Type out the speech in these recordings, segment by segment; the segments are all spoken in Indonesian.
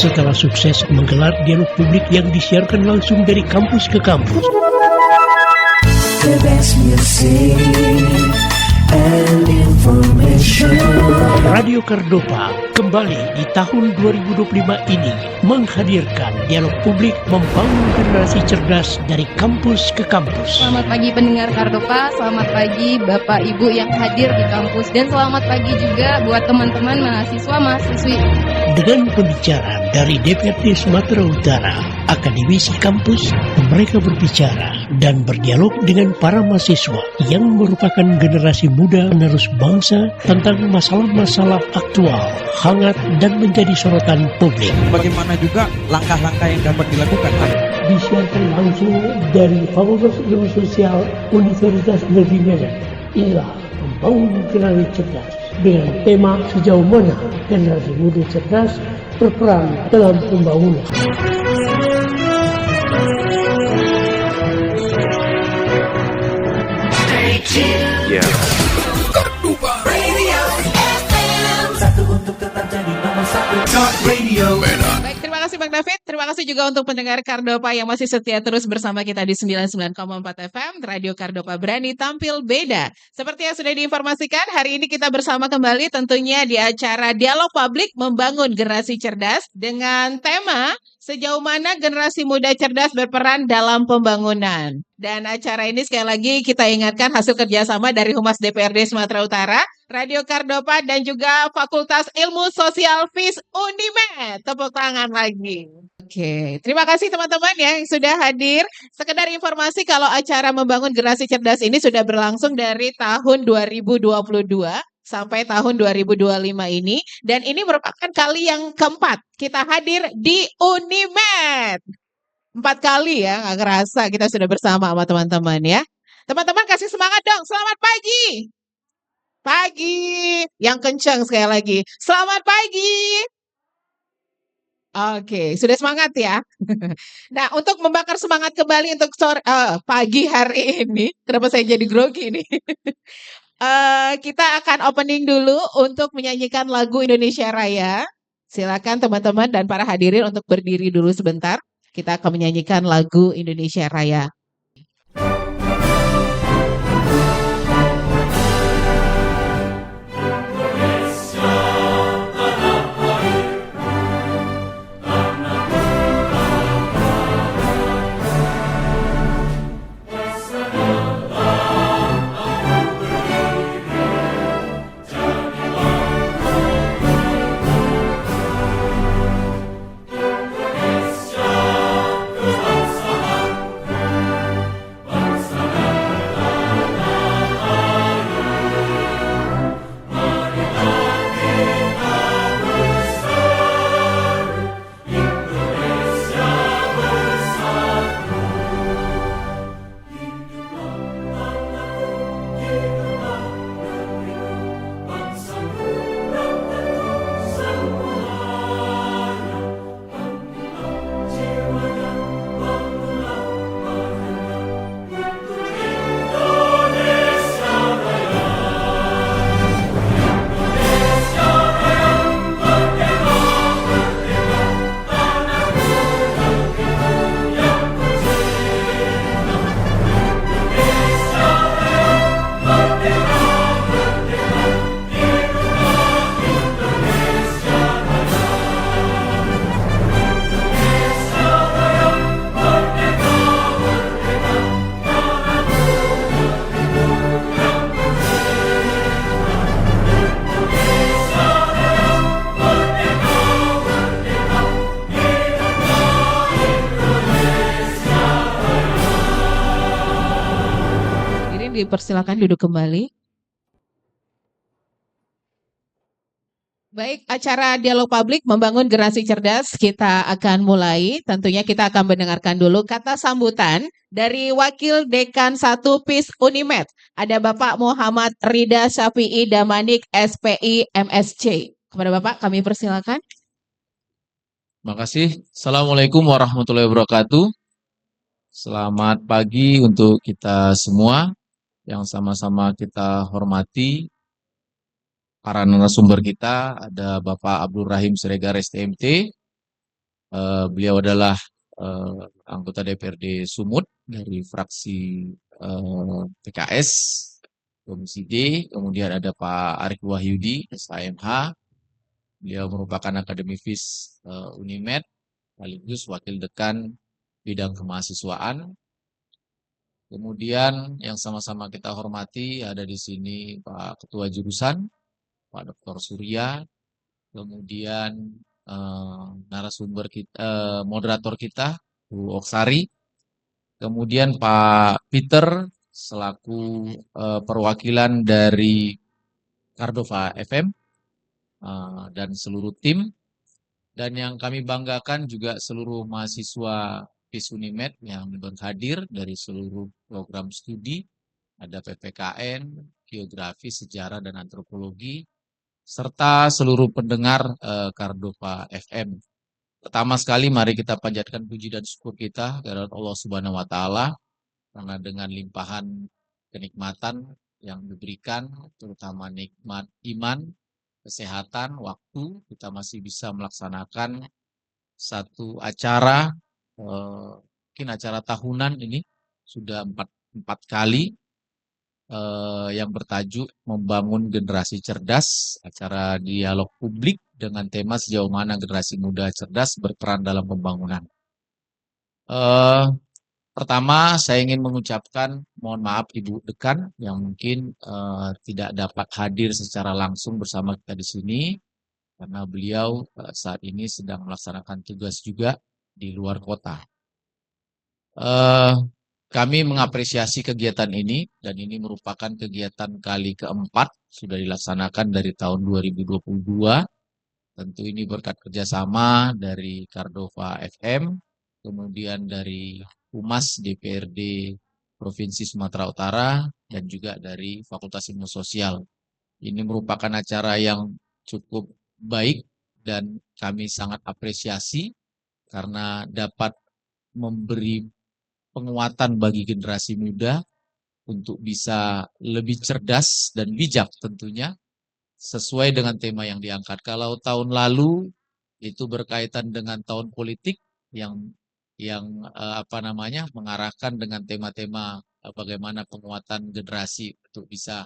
setelah sukses menggelar dialog publik yang disiarkan langsung dari kampus ke kampus. The best music and information. Radio Kardopa kembali di tahun 2025 ini menghadirkan dialog publik membangun generasi cerdas dari kampus ke kampus. Selamat pagi pendengar Kardopa, selamat pagi Bapak Ibu yang hadir di kampus, dan selamat pagi juga buat teman-teman mahasiswa-mahasiswi. Dengan pembicara dari DPRD Sumatera Utara, akademisi kampus, mereka berbicara dan berdialog dengan para mahasiswa yang merupakan generasi muda penerus bangsa tentang masalah-masalah aktual, hangat, dan menjadi sorotan publik. Bagaimana juga langkah-langkah yang dapat dilakukan? Disiarkan langsung dari Fakultas Ilmu Sosial Universitas Negeri Medan. Inilah membangun generasi cerdas dengan tema sejauh mana generasi muda cerdas berperan dalam pembangunan. Kardopa Radio FM. Satu untuk tetap jadi nomor satu. Talk Radio Medan. Baik, terima kasih Bang David. Terima kasih juga untuk pendengar Kardopa yang masih setia terus bersama kita di 99,4 FM. Radio Kardopa berani tampil beda. Seperti yang sudah diinformasikan, hari ini kita bersama kembali tentunya di acara Dialog Publik Membangun Generasi Cerdas dengan tema sejauh mana generasi muda cerdas berperan dalam pembangunan. Dan acara ini sekali lagi kita ingatkan hasil kerjasama dari Humas DPRD Sumatera Utara, Radio Kardopa, dan juga Fakultas Ilmu Sosial FIS Unimed. Tepuk tangan lagi. Oke, terima kasih teman-teman yang sudah hadir. Sekedar informasi kalau acara Membangun Generasi Cerdas ini sudah berlangsung dari tahun 2022 sampai tahun 2025 ini. Dan ini merupakan kali yang keempat kita hadir di Unimed. 4 kali ya, nggak kerasa kita sudah bersama sama teman-teman ya. Teman-teman kasih semangat dong, selamat pagi. Pagi, yang kencang sekali lagi. Selamat pagi. Oke, sudah semangat ya. Nah, untuk membakar semangat kembali untuk pagi hari ini, kenapa saya jadi grogi nih? Kita akan opening dulu untuk menyanyikan lagu Indonesia Raya. Silakan teman-teman dan para hadirin untuk berdiri dulu sebentar. Kita akan menyanyikan lagu Indonesia Raya. Dipersilakan duduk kembali. Baik, acara Dialog Publik Membangun Generasi Cerdas kita akan mulai. Tentunya kita akan mendengarkan dulu kata sambutan dari Wakil Dekan 1 PIS Unimed. Ada Bapak Muhammad Rida Syafi'i Damanik, SPI MSC. Kepada Bapak kami persilakan. Terima kasih. Assalamualaikum warahmatullahi wabarakatuh. Selamat pagi untuk kita semua yang sama-sama kita hormati. Para narasumber kita ada Bapak Abdul Rahim Siregar STMT, Beliau adalah anggota DPRD Sumut dari fraksi PKS Komisi D. Kemudian ada Pak Arief Wahyudi, SHMH. Beliau merupakan akademikus Unimed, sekaligus wakil dekan bidang kemahasiswaan. Kemudian yang sama-sama kita hormati ada di sini Pak Ketua Jurusan, Pak Dr. Surya, kemudian narasumber kita, moderator kita, Bu Oksari, kemudian Pak Peter selaku perwakilan dari Cardova FM dan seluruh tim, dan yang kami banggakan juga seluruh mahasiswa FIS Unimed yang hadir dari seluruh program studi, ada PPKN, Geografi, Sejarah, dan Antropologi, serta seluruh pendengar Cardova FM. Pertama sekali mari kita panjatkan puji dan syukur kita kepada Allah Subhanahu wa taala karena dengan limpahan kenikmatan yang diberikan, terutama nikmat iman, kesehatan, waktu, kita masih bisa melaksanakan satu acara, mungkin acara tahunan ini sudah empat kali, yang bertajuk Membangun Generasi Cerdas, acara dialog publik dengan tema sejauh mana generasi muda cerdas berperan dalam pembangunan. Pertama, saya ingin mengucapkan mohon maaf Ibu Dekan yang mungkin tidak dapat hadir secara langsung bersama kita di sini karena beliau saat ini sedang melaksanakan tugas juga di luar kota. Kami mengapresiasi kegiatan ini dan ini merupakan kegiatan kali keempat sudah dilaksanakan dari tahun 2022. Tentu ini berkat kerjasama dari Cardova FM, kemudian dari Humas DPRD Provinsi Sumatera Utara, dan juga dari Fakultas Ilmu Sosial. Ini merupakan acara yang cukup baik dan kami sangat apresiasi karena dapat memberi penguatan bagi generasi muda untuk bisa lebih cerdas dan bijak tentunya sesuai dengan tema yang diangkat. Kalau tahun lalu itu berkaitan dengan tahun politik yang mengarahkan dengan tema-tema bagaimana penguatan generasi untuk bisa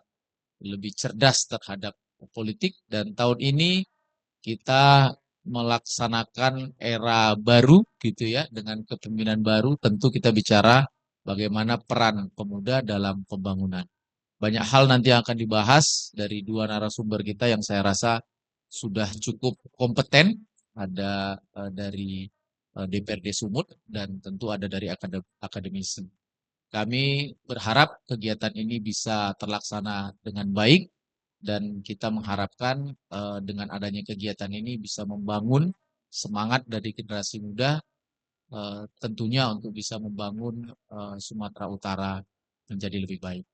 lebih cerdas terhadap politik, dan tahun ini kita melaksanakan era baru gitu ya, dengan kepemimpinan baru. Tentu kita bicara bagaimana peran pemuda dalam pembangunan. Banyak hal nanti yang akan dibahas dari dua narasumber kita yang saya rasa sudah cukup kompeten. Ada dari DPRD Sumut dan tentu ada dari akademisi. Kami berharap kegiatan ini bisa terlaksana dengan baik. Dan kita mengharapkan dengan adanya kegiatan ini bisa membangun semangat dari generasi muda, tentunya untuk bisa membangun Sumatera Utara menjadi lebih baik.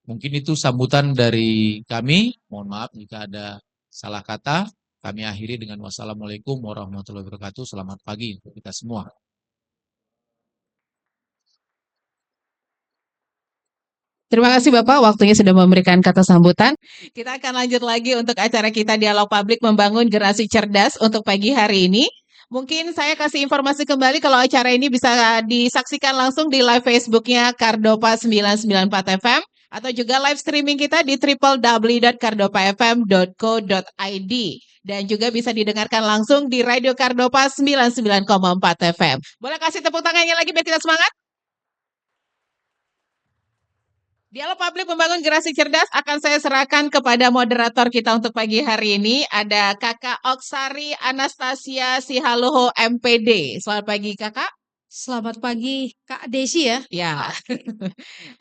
Mungkin itu sambutan dari kami. Mohon maaf jika ada salah kata. Kami akhiri dengan wassalamualaikum warahmatullahi wabarakatuh. Selamat pagi untuk kita semua. Terima kasih Bapak, waktunya sudah memberikan kata sambutan. Kita akan lanjut lagi untuk acara kita Dialog Publik Membangun Generasi Cerdas untuk pagi hari ini. Mungkin saya kasih informasi kembali kalau acara ini bisa disaksikan langsung di live Facebooknya Cardova 994 FM atau juga live streaming kita di www.cardovafm.co.id dan juga bisa didengarkan langsung di Radio Cardova 99,4 FM. Boleh kasih tepuk tangannya lagi biar kita semangat? Dialog Publik Membangun Generasi Cerdas akan saya serahkan kepada moderator kita untuk pagi hari ini. Ada Kakak Oksari Anastasia Sihaloho MPD. Selamat pagi Kakak. Selamat pagi Kak Desi ya. Ya,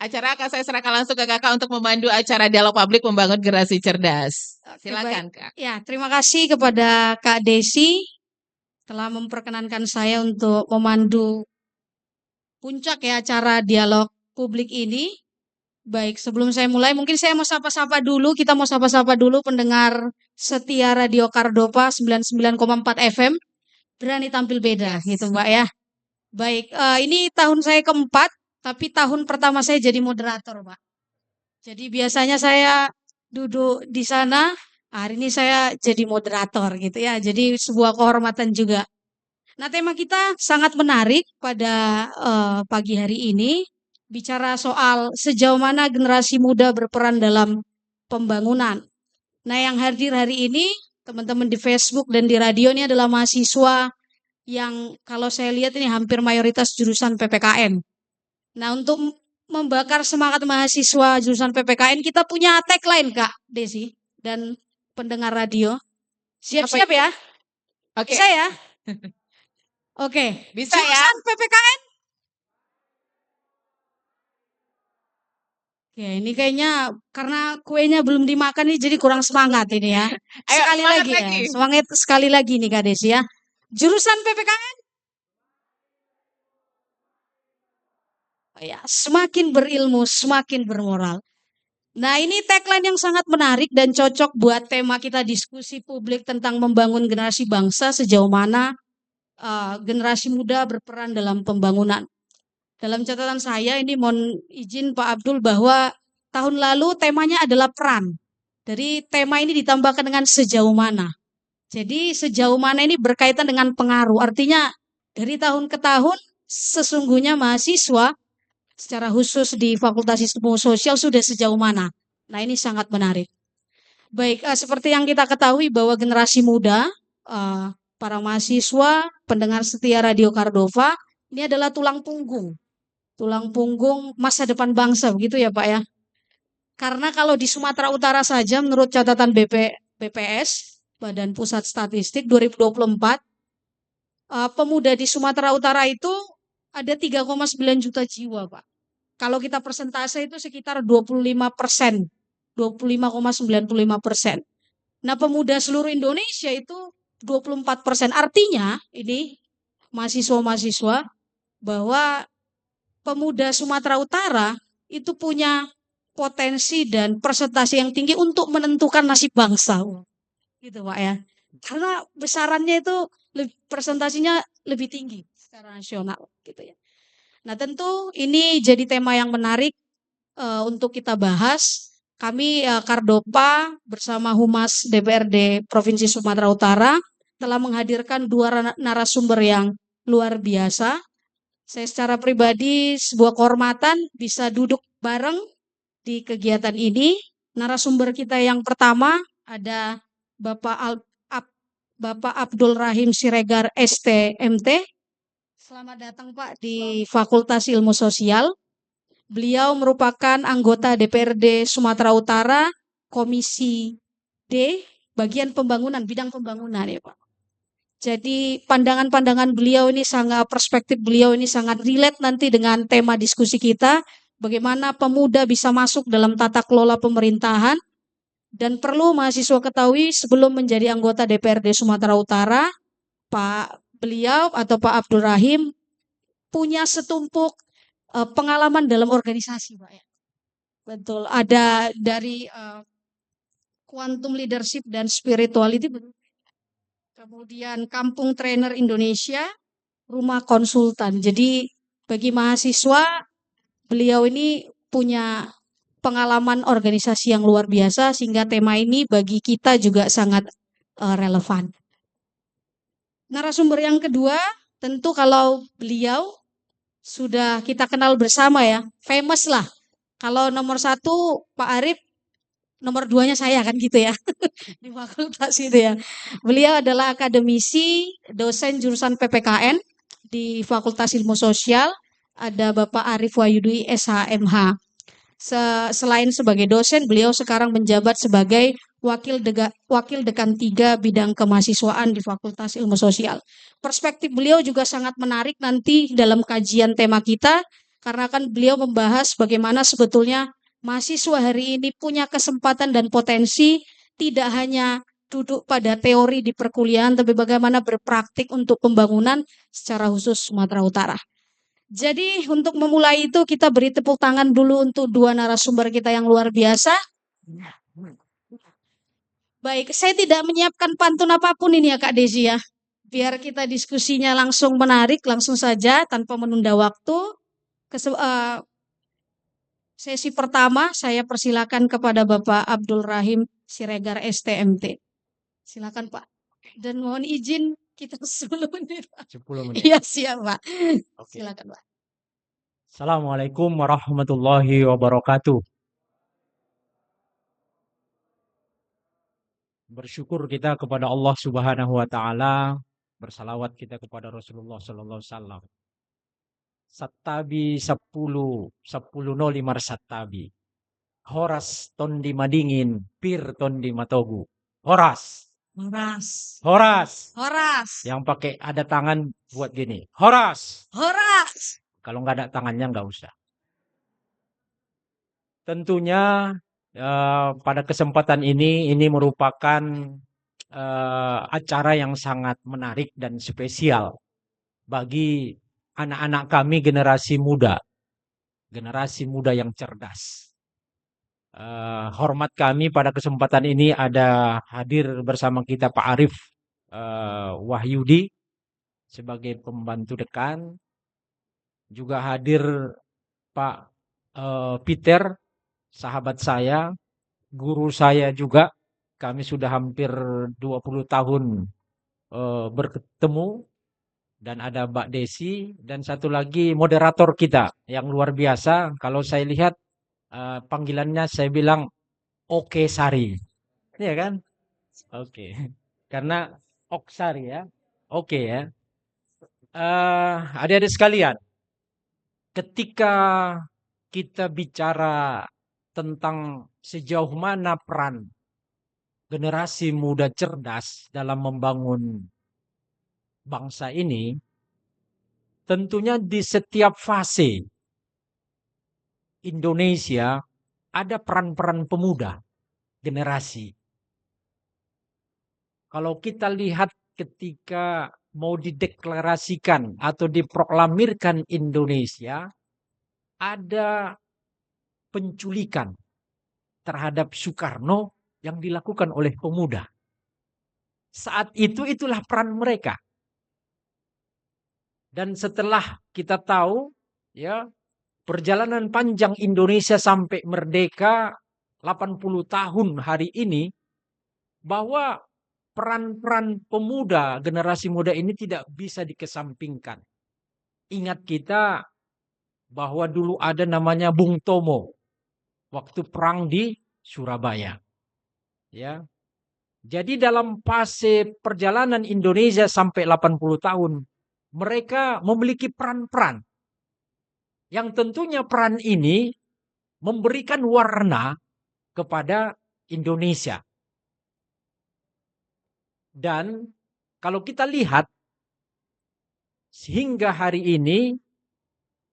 acara akan saya serahkan langsung ke Kakak untuk memandu acara Dialog Publik Membangun Generasi Cerdas. Silakan Kak. Ya, terima kasih kepada Kak Desi telah memperkenankan saya untuk memandu puncak ya acara Dialog Publik ini. Baik, sebelum saya mulai, mungkin saya mau sapa-sapa dulu. Kita mau sapa-sapa dulu pendengar setia Radio Cardova 99,4 FM. Berani tampil beda, gitu Mbak ya. Baik, ini tahun saya keempat, tapi tahun pertama saya jadi moderator, Pak. Jadi biasanya saya duduk di sana, hari ini saya jadi moderator gitu ya. Jadi sebuah kehormatan juga. Nah, tema kita sangat menarik pada pagi hari ini, bicara soal sejauh mana generasi muda berperan dalam pembangunan. Nah, yang hadir hari ini, teman-teman di Facebook dan di radio ini adalah mahasiswa yang kalau saya lihat ini hampir mayoritas jurusan PPKN. Nah, untuk membakar semangat mahasiswa jurusan PPKN, kita punya tagline, Kak Desi, dan pendengar radio. Siap-siap ya? Oke, Bisa ya? Oke. Bisa ya? Jurusan PPKN. Ya, ini kayaknya karena kuenya belum dimakan nih jadi kurang semangat ini ya. Ayo, Sekali semangat lagi ya. lagi. Semangat sekali lagi nih Kak Desi ya. Jurusan PPKN. Ya, semakin berilmu, semakin bermoral. Nah, ini tagline yang sangat menarik dan cocok buat tema kita diskusi publik tentang membangun generasi bangsa sejauh mana generasi muda berperan dalam pembangunan. Dalam catatan saya ini mohon izin Pak Abdul bahwa tahun lalu temanya adalah peran. Dari tema ini ditambahkan dengan sejauh mana. Jadi sejauh mana ini berkaitan dengan pengaruh. Artinya dari tahun ke tahun sesungguhnya mahasiswa secara khusus di Fakultas Ilmu Sosial sudah sejauh mana. Nah, ini sangat menarik. Baik, seperti yang kita ketahui bahwa generasi muda, para mahasiswa, pendengar setia Radio Cardova, ini adalah tulang punggung masa depan bangsa, begitu ya Pak ya. Karena kalau di Sumatera Utara saja menurut catatan BPS, Badan Pusat Statistik 2024, pemuda di Sumatera Utara itu ada 3,9 juta jiwa Pak. Kalau kita persentase itu sekitar 25%, 25,95%. Nah, pemuda seluruh Indonesia itu 24%. Artinya ini mahasiswa-mahasiswa bahwa pemuda Sumatera Utara itu punya potensi dan presentasi yang tinggi untuk menentukan nasib bangsa. Gitu Pak ya. Karena besarannya itu presentasinya lebih tinggi secara nasional gitu ya. Nah, tentu ini jadi tema yang menarik untuk kita bahas. Kami Kardopa bersama Humas DPRD Provinsi Sumatera Utara telah menghadirkan dua narasumber yang luar biasa. Saya secara pribadi sebuah kehormatan bisa duduk bareng di kegiatan ini. Narasumber kita yang pertama ada Bapak Abdul Rahim Siregar STMT. Selamat datang Pak di Fakultas Ilmu Sosial. Beliau merupakan anggota DPRD Sumatera Utara, Komisi D, bagian pembangunan, bidang pembangunan ya Pak. Jadi pandangan-pandangan beliau ini perspektif beliau ini sangat relate nanti dengan tema diskusi kita, bagaimana pemuda bisa masuk dalam tata kelola pemerintahan. Dan perlu mahasiswa ketahui sebelum menjadi anggota DPRD Sumatera Utara, beliau atau Pak Abdul Rahim punya setumpuk pengalaman dalam organisasi Pak ya. Betul, ada dari quantum leadership dan spirituality. Kemudian Kampung Trainer Indonesia, Rumah Konsultan. Jadi bagi mahasiswa, beliau ini punya pengalaman organisasi yang luar biasa sehingga tema ini bagi kita juga sangat relevan. Narasumber yang kedua, tentu kalau beliau sudah kita kenal bersama ya, famous lah. Kalau nomor satu Pak Arif, nomor duanya saya kan gitu ya di fakultas itu ya. Beliau adalah akademisi, dosen jurusan PPKN di Fakultas Ilmu Sosial. Ada Bapak Arif Wahyudi SHMH. Selain sebagai dosen, beliau sekarang menjabat sebagai Wakil Dekan 3 Bidang Kemahasiswaan di Fakultas Ilmu Sosial. Perspektif beliau juga sangat menarik nanti dalam kajian tema kita, karena kan beliau membahas bagaimana sebetulnya mahasiswa hari ini punya kesempatan dan potensi tidak hanya duduk pada teori di perkuliahan, tapi bagaimana berpraktik untuk pembangunan secara khusus Sumatera Utara. Jadi untuk memulai itu kita beri tepuk tangan dulu untuk dua narasumber kita yang luar biasa. Baik, saya tidak menyiapkan pantun apapun ini ya Kak Desi ya. Biar kita diskusinya langsung menarik, langsung saja tanpa menunda waktu. Sesi pertama saya persilakan kepada Bapak Abdul Rahim Siregar STMT. Silakan Pak. Dan mohon izin Kita 10 menit, Pak. 10 menit. Iya, siap, Pak. Oke. Silakan, Pak. Assalamualaikum warahmatullahi wabarakatuh. Bersyukur kita kepada Allah Subhanahu wa taala, bersalawat kita kepada Rasulullah sallallahu alaihi wasallam. Sattabi 10 no limar sattabi. Horas tondi madingin, pir tondi matogu. Horas. Horas. Horas. Horas. Yang pakai ada tangan buat gini. Horas. Horas. Kalau nggak ada tangannya nggak usah. Tentunya pada kesempatan ini merupakan acara yang sangat menarik dan spesial bagi anak-anak kami generasi muda yang cerdas. Hormat kami pada kesempatan ini ada hadir bersama kita Pak Arif Wahyudi sebagai pembantu dekan, juga hadir Pak Peter, sahabat saya, guru saya juga. Kami sudah hampir 20 tahun bertemu. Dan ada Mbak Desi, dan satu lagi moderator kita yang luar biasa. Kalau saya lihat panggilannya saya bilang Oke Sari. Iya kan? Oke. Karena Oksari ya. Oke ya. Adik-adik sekalian, ketika kita bicara tentang sejauh mana peran generasi muda cerdas dalam membangun bangsa ini, tentunya di setiap fase Indonesia ada peran-peran pemuda generasi. Kalau kita lihat ketika mau dideklarasikan atau diproklamirkan Indonesia, ada penculikan terhadap Soekarno yang dilakukan oleh pemuda. Saat itulah peran mereka. Dan setelah kita tahu ya perjalanan panjang Indonesia sampai merdeka 80 tahun hari ini, bahwa peran-peran pemuda, generasi muda ini tidak bisa dikesampingkan. Ingat kita bahwa dulu ada namanya Bung Tomo waktu perang di Surabaya. Ya. Jadi dalam fase perjalanan Indonesia sampai 80 tahun, mereka memiliki peran-peran yang tentunya peran ini memberikan warna kepada Indonesia. Dan kalau kita lihat sehingga hari ini,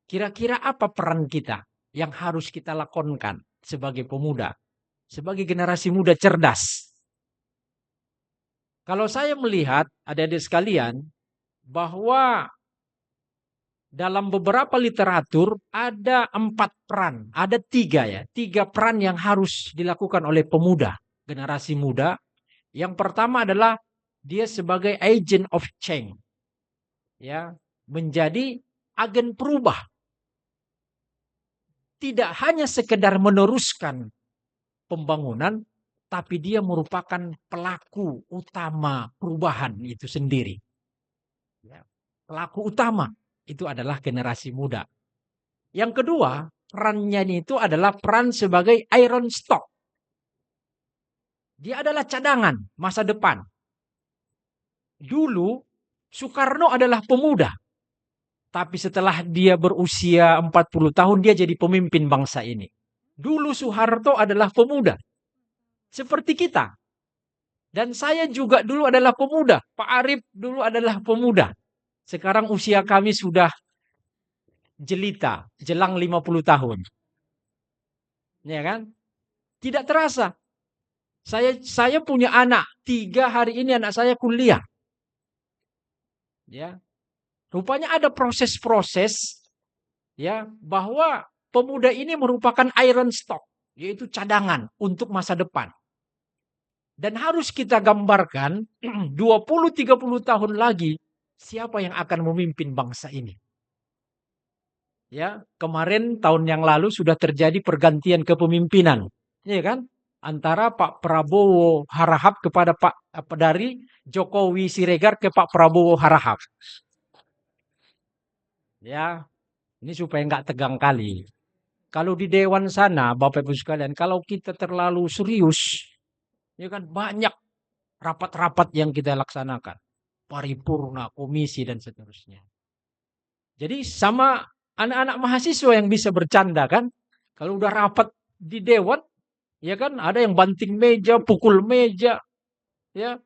kira-kira apa peran kita yang harus kita lakonkan sebagai pemuda, sebagai generasi muda cerdas? Kalau saya melihat adik-adik sekalian, bahwa dalam beberapa literatur ada 4 peran, ada 3 ya, 3 peran yang harus dilakukan oleh pemuda, generasi muda. Yang pertama adalah dia sebagai agent of change, ya, menjadi agen perubah. Tidak hanya sekedar meneruskan pembangunan, tapi dia merupakan pelaku utama perubahan itu sendiri. Ya, pelaku utama itu adalah generasi muda. Yang kedua, perannya itu adalah peran sebagai iron stock. Dia adalah cadangan masa depan. Dulu Soekarno adalah pemuda. Tapi setelah dia berusia 40 tahun dia jadi pemimpin bangsa ini. Dulu Soeharto adalah pemuda. Seperti kita. Dan saya juga dulu adalah pemuda. Pak Arif dulu adalah pemuda. Sekarang usia kami sudah jelita, jelang 50 tahun. Ya kan? Tidak terasa. Saya punya anak, 3 hari ini anak saya kuliah. Ya. Rupanya ada proses-proses ya bahwa pemuda ini merupakan iron stock, yaitu cadangan untuk masa depan. Dan harus kita gambarkan 20-30 tahun lagi siapa yang akan memimpin bangsa ini. Ya, kemarin tahun yang lalu sudah terjadi pergantian kepemimpinan, ya kan? antara Pak Prabowo Harahap kepada dari Jokowi Siregar ke Pak Prabowo Harahap. Ya, ini supaya nggak tegang kali. Kalau di Dewan sana, Bapak Ibu sekalian, kalau kita terlalu serius, ya kan banyak rapat-rapat yang kita laksanakan. Paripurna, komisi, dan seterusnya. Jadi sama anak-anak mahasiswa yang bisa bercanda kan. Kalau udah rapat di Dewan, ya kan ada yang banting meja, pukul meja. Ya,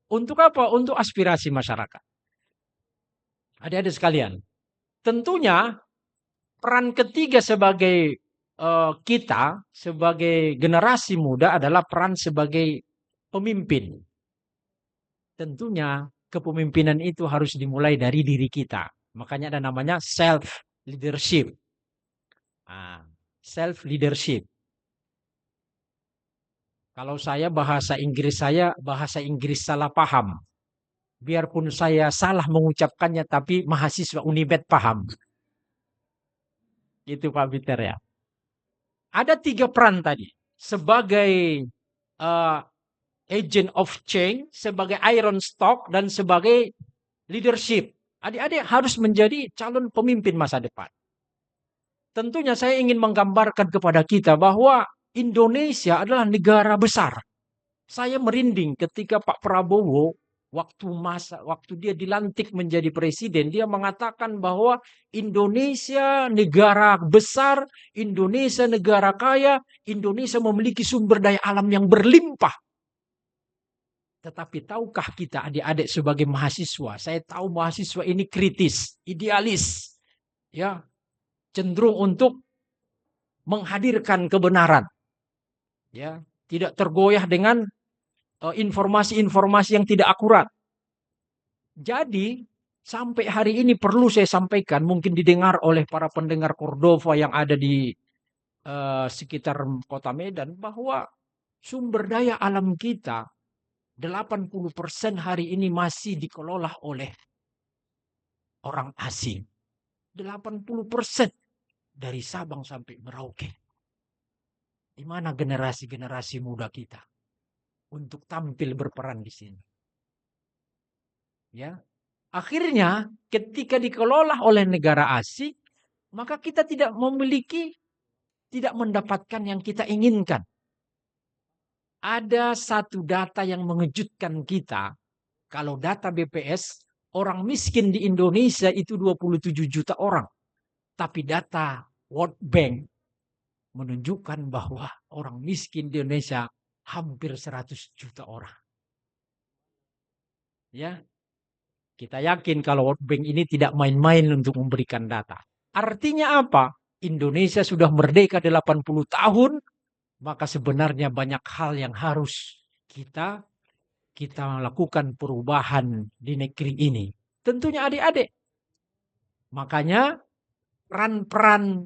untuk apa? Untuk aspirasi masyarakat. Adik-adik sekalian, tentunya peran ketiga sebagai kita sebagai generasi muda adalah peran sebagai pemimpin. Tentunya kepemimpinan itu harus dimulai dari diri kita. Makanya ada namanya self leadership. Self leadership. Kalau saya bahasa Inggris salah paham. Biarpun saya salah mengucapkannya, tapi mahasiswa Unibet paham. Itu Pak Peter ya. Ada 3 peran tadi. Sebagai agent of change, sebagai iron stock, dan sebagai leadership. Adik-adik harus menjadi calon pemimpin masa depan. Tentunya saya ingin menggambarkan kepada kita bahwa Indonesia adalah negara besar. Saya merinding ketika Pak Prabowo waktu dia dilantik menjadi presiden, dia mengatakan bahwa Indonesia negara besar, Indonesia negara kaya, Indonesia memiliki sumber daya alam yang berlimpah. Tetapi tahukah kita adik-adik sebagai mahasiswa, saya tahu mahasiswa ini kritis, idealis, ya, cenderung untuk menghadirkan kebenaran, ya, tidak tergoyah dengan informasi-informasi yang tidak akurat. Jadi sampai hari ini perlu saya sampaikan, mungkin didengar oleh para pendengar Cordova yang ada di sekitar kota Medan, bahwa sumber daya alam kita 80% hari ini masih dikelola oleh orang asing. 80% dari Sabang sampai Merauke. Di mana generasi-generasi muda kita untuk tampil berperan di sini? Ya. Akhirnya ketika dikelola oleh negara asing, maka kita tidak mendapatkan yang kita inginkan. Ada satu data yang mengejutkan kita. Kalau data BPS, orang miskin di Indonesia itu 27 juta orang. Tapi data World Bank menunjukkan bahwa orang miskin di Indonesia hampir 100 juta orang. Ya. Kita yakin kalau World Bank ini tidak main-main untuk memberikan data. Artinya apa? Indonesia sudah merdeka 80 tahun, maka sebenarnya banyak hal yang harus kita lakukan perubahan di negeri ini. Tentunya adik-adik. Makanya peran-peran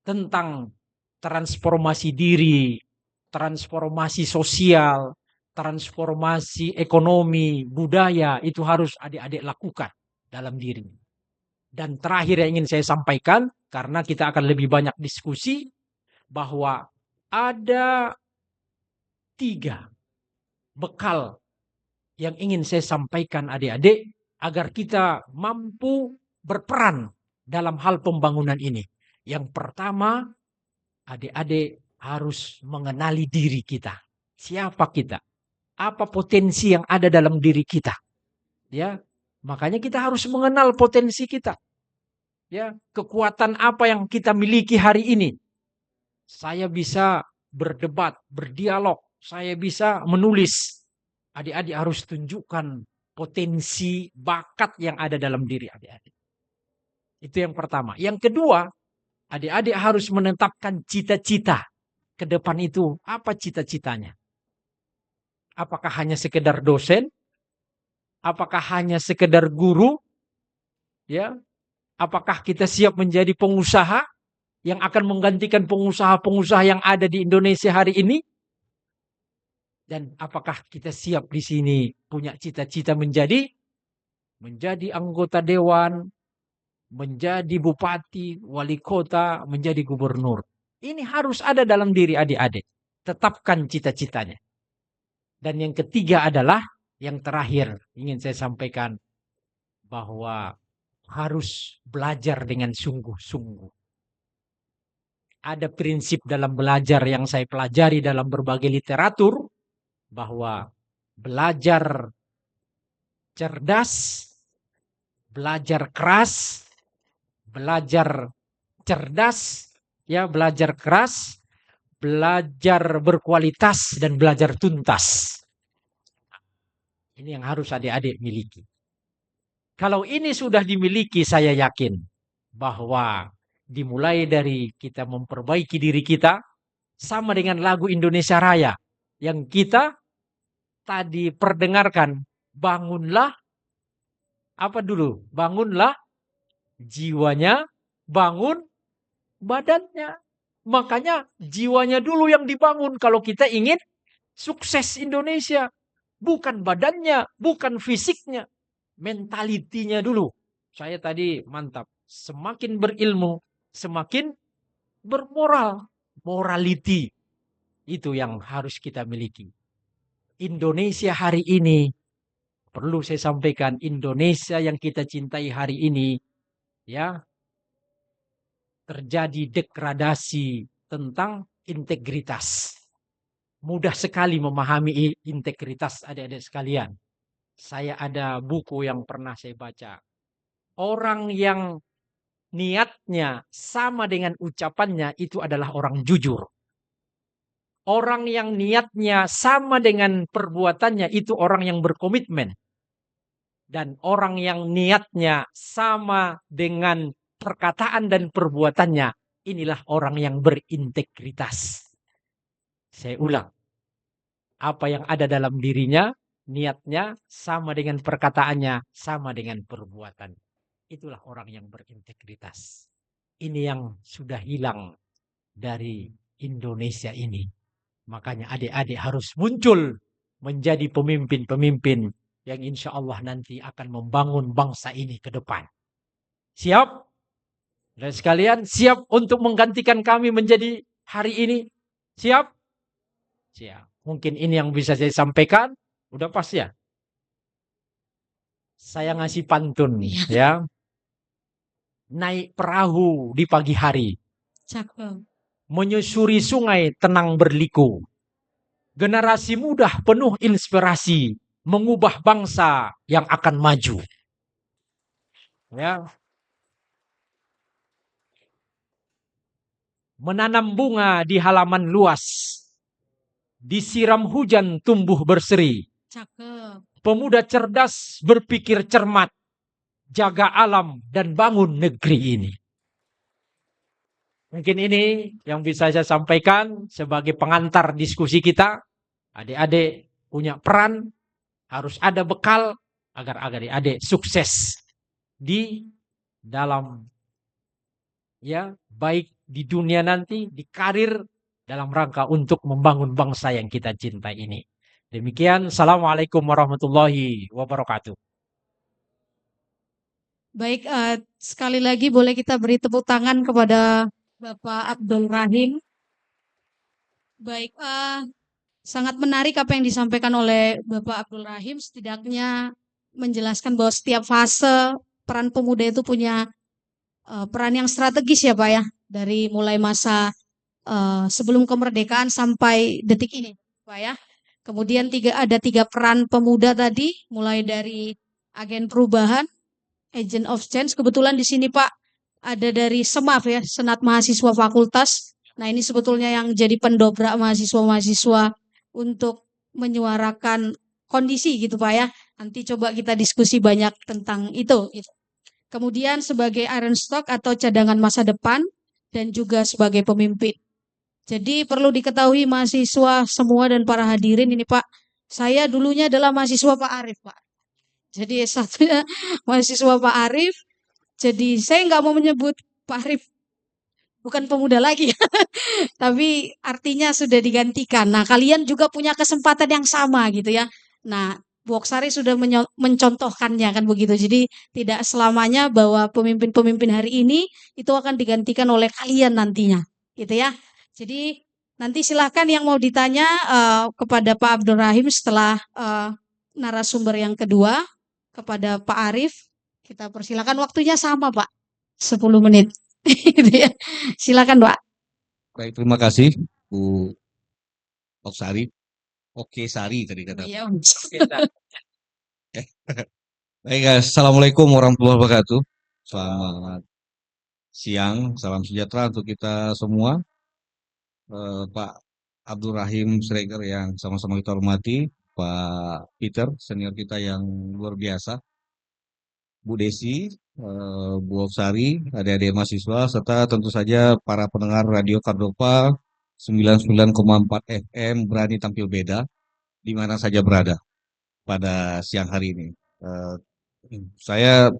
tentang transformasi diri, transformasi sosial, transformasi ekonomi, budaya, itu harus adik-adik lakukan dalam diri. Dan terakhir yang ingin saya sampaikan, karena kita akan lebih banyak diskusi, bahwa ada 3 bekal yang ingin saya sampaikan adik-adik, agar kita mampu berperan dalam hal pembangunan ini. Yang pertama, adik-adik harus mengenali diri kita. Siapa kita? Apa potensi yang ada dalam diri kita? Ya, makanya kita harus mengenal potensi kita. Ya, kekuatan apa yang kita miliki hari ini? Saya bisa berdebat, berdialog, saya bisa menulis. Adik-adik harus tunjukkan potensi, bakat yang ada dalam diri adik-adik. Itu yang pertama. Yang kedua, adik-adik harus menetapkan cita-cita ke depan itu. Apa cita-citanya? Apakah hanya sekedar dosen? Apakah hanya sekedar guru? Ya. Apakah kita siap menjadi pengusaha yang akan menggantikan pengusaha-pengusaha yang ada di Indonesia hari ini? Dan apakah kita siap di sini punya cita-cita menjadi anggota dewan, menjadi bupati, wali kota, menjadi gubernur? Ini harus ada dalam diri adik-adik. tetapkan cita-citanya. Dan yang ketiga adalah, yang terakhir ingin saya sampaikan, bahwa harus belajar dengan sungguh-sungguh. Ada prinsip dalam belajar yang saya pelajari dalam berbagai literatur, bahwa belajar cerdas, belajar keras, belajar cerdas, ya, belajar keras, belajar berkualitas, dan belajar tuntas. Ini yang harus adik-adik miliki. Kalau ini sudah dimiliki, saya yakin bahwa dimulai dari kita memperbaiki diri kita, sama dengan lagu Indonesia Raya yang kita tadi perdengarkan, bangunlah, apa dulu? Bangunlah jiwanya, bangun badannya. Makanya jiwanya dulu yang dibangun kalau kita ingin sukses Indonesia. Bukan badannya, bukan fisiknya, mentalitinya dulu. Saya tadi mantap, semakin berilmu, semakin bermoral. Morality itu yang harus kita miliki. Indonesia hari ini, perlu saya sampaikan, Indonesia yang kita cintai hari ini, ya, terjadi degradasi tentang integritas. Mudah sekali memahami integritas adik-adik sekalian. Saya ada buku yang pernah saya baca. Orang yang niatnya sama dengan ucapannya itu adalah orang jujur. Orang yang niatnya sama dengan perbuatannya itu orang yang berkomitmen. Dan orang yang niatnya sama dengan perkataan dan perbuatannya, inilah orang yang berintegritas. Saya ulang. Apa yang ada dalam dirinya, niatnya sama dengan perkataannya, sama dengan perbuatan. Itulah orang yang berintegritas. Ini yang sudah hilang dari Indonesia ini. Makanya adik-adik harus muncul menjadi pemimpin-pemimpin yang insya Allah nanti akan membangun bangsa ini ke depan. Siap? Dan sekalian, siap untuk menggantikan kami menjadi hari ini? Siap? Siap. Mungkin ini yang bisa saya sampaikan. Udah pas ya? Saya ngasih pantun ya. Naik perahu di pagi hari. Cakep. Menyusuri sungai tenang berliku. Generasi muda penuh inspirasi. Mengubah bangsa yang akan maju. Ya. Menanam bunga di halaman luas. Disiram hujan tumbuh berseri. Cakep. Pemuda cerdas berpikir cermat. Jaga alam dan bangun negeri ini. Mungkin ini yang bisa saya sampaikan sebagai pengantar diskusi kita. Adik-adik punya peran, harus ada bekal agar adik-adik sukses di dalam, ya, baik di dunia nanti, di karir, dalam rangka untuk membangun bangsa yang kita cintai ini. Demikian, Assalamualaikum warahmatullahi wabarakatuh. Baik, sekali lagi boleh kita beri tepuk tangan kepada Bapak Abdul Rahim. Baik, sangat menarik apa yang disampaikan oleh Bapak Abdul Rahim. Setidaknya menjelaskan bahwa setiap fase peran pemuda itu punya peran yang strategis ya Pak ya. Dari mulai masa sebelum kemerdekaan sampai detik ini Pak ya. Kemudian ada tiga peran pemuda tadi, mulai dari agen perubahan, agent of change. Kebetulan di sini Pak ada dari SEMAF ya, Senat Mahasiswa Fakultas. Nah ini sebetulnya yang jadi pendobrak mahasiswa-mahasiswa untuk menyuarakan kondisi gitu Pak ya. Nanti coba kita diskusi banyak tentang itu. Kemudian sebagai iron stock atau cadangan masa depan dan juga sebagai pemimpin. Jadi perlu diketahui mahasiswa semua dan para hadirin ini Pak, saya dulunya adalah mahasiswa Pak Arief Pak. Jadi satunya mahasiswa Pak Arief. Jadi saya nggak mau menyebut Pak Arief bukan pemuda lagi, tapi artinya sudah digantikan. Nah kalian juga punya kesempatan yang sama gitu ya. Nah Boksari sudah mencontohkannya kan begitu. Jadi tidak selamanya bahwa pemimpin-pemimpin hari ini itu akan digantikan oleh kalian nantinya, gitu ya. Jadi Nanti silahkan yang mau ditanya kepada Pak Abdul Rahim setelah narasumber yang kedua, kepada Pak Arief. Kita persilakan, waktunya sama Pak, 10 menit. Gitu ya. Silakan Pak. Baik, terima kasih Bu Oksari. Oke Sari tadi kata. Iya. Baik, Assalamualaikum warahmatullahi wabarakatuh. Selamat siang, salam sejahtera untuk kita semua. Pak Abdul Rahim Sregar yang sama-sama kita hormati, Pak Peter, senior kita yang luar biasa, Bu Desi, Bu Oksari, adik-adik mahasiswa, serta tentu saja para pendengar Radio Kardopa 99,4 FM berani tampil beda, di mana saja berada pada siang hari ini. Saya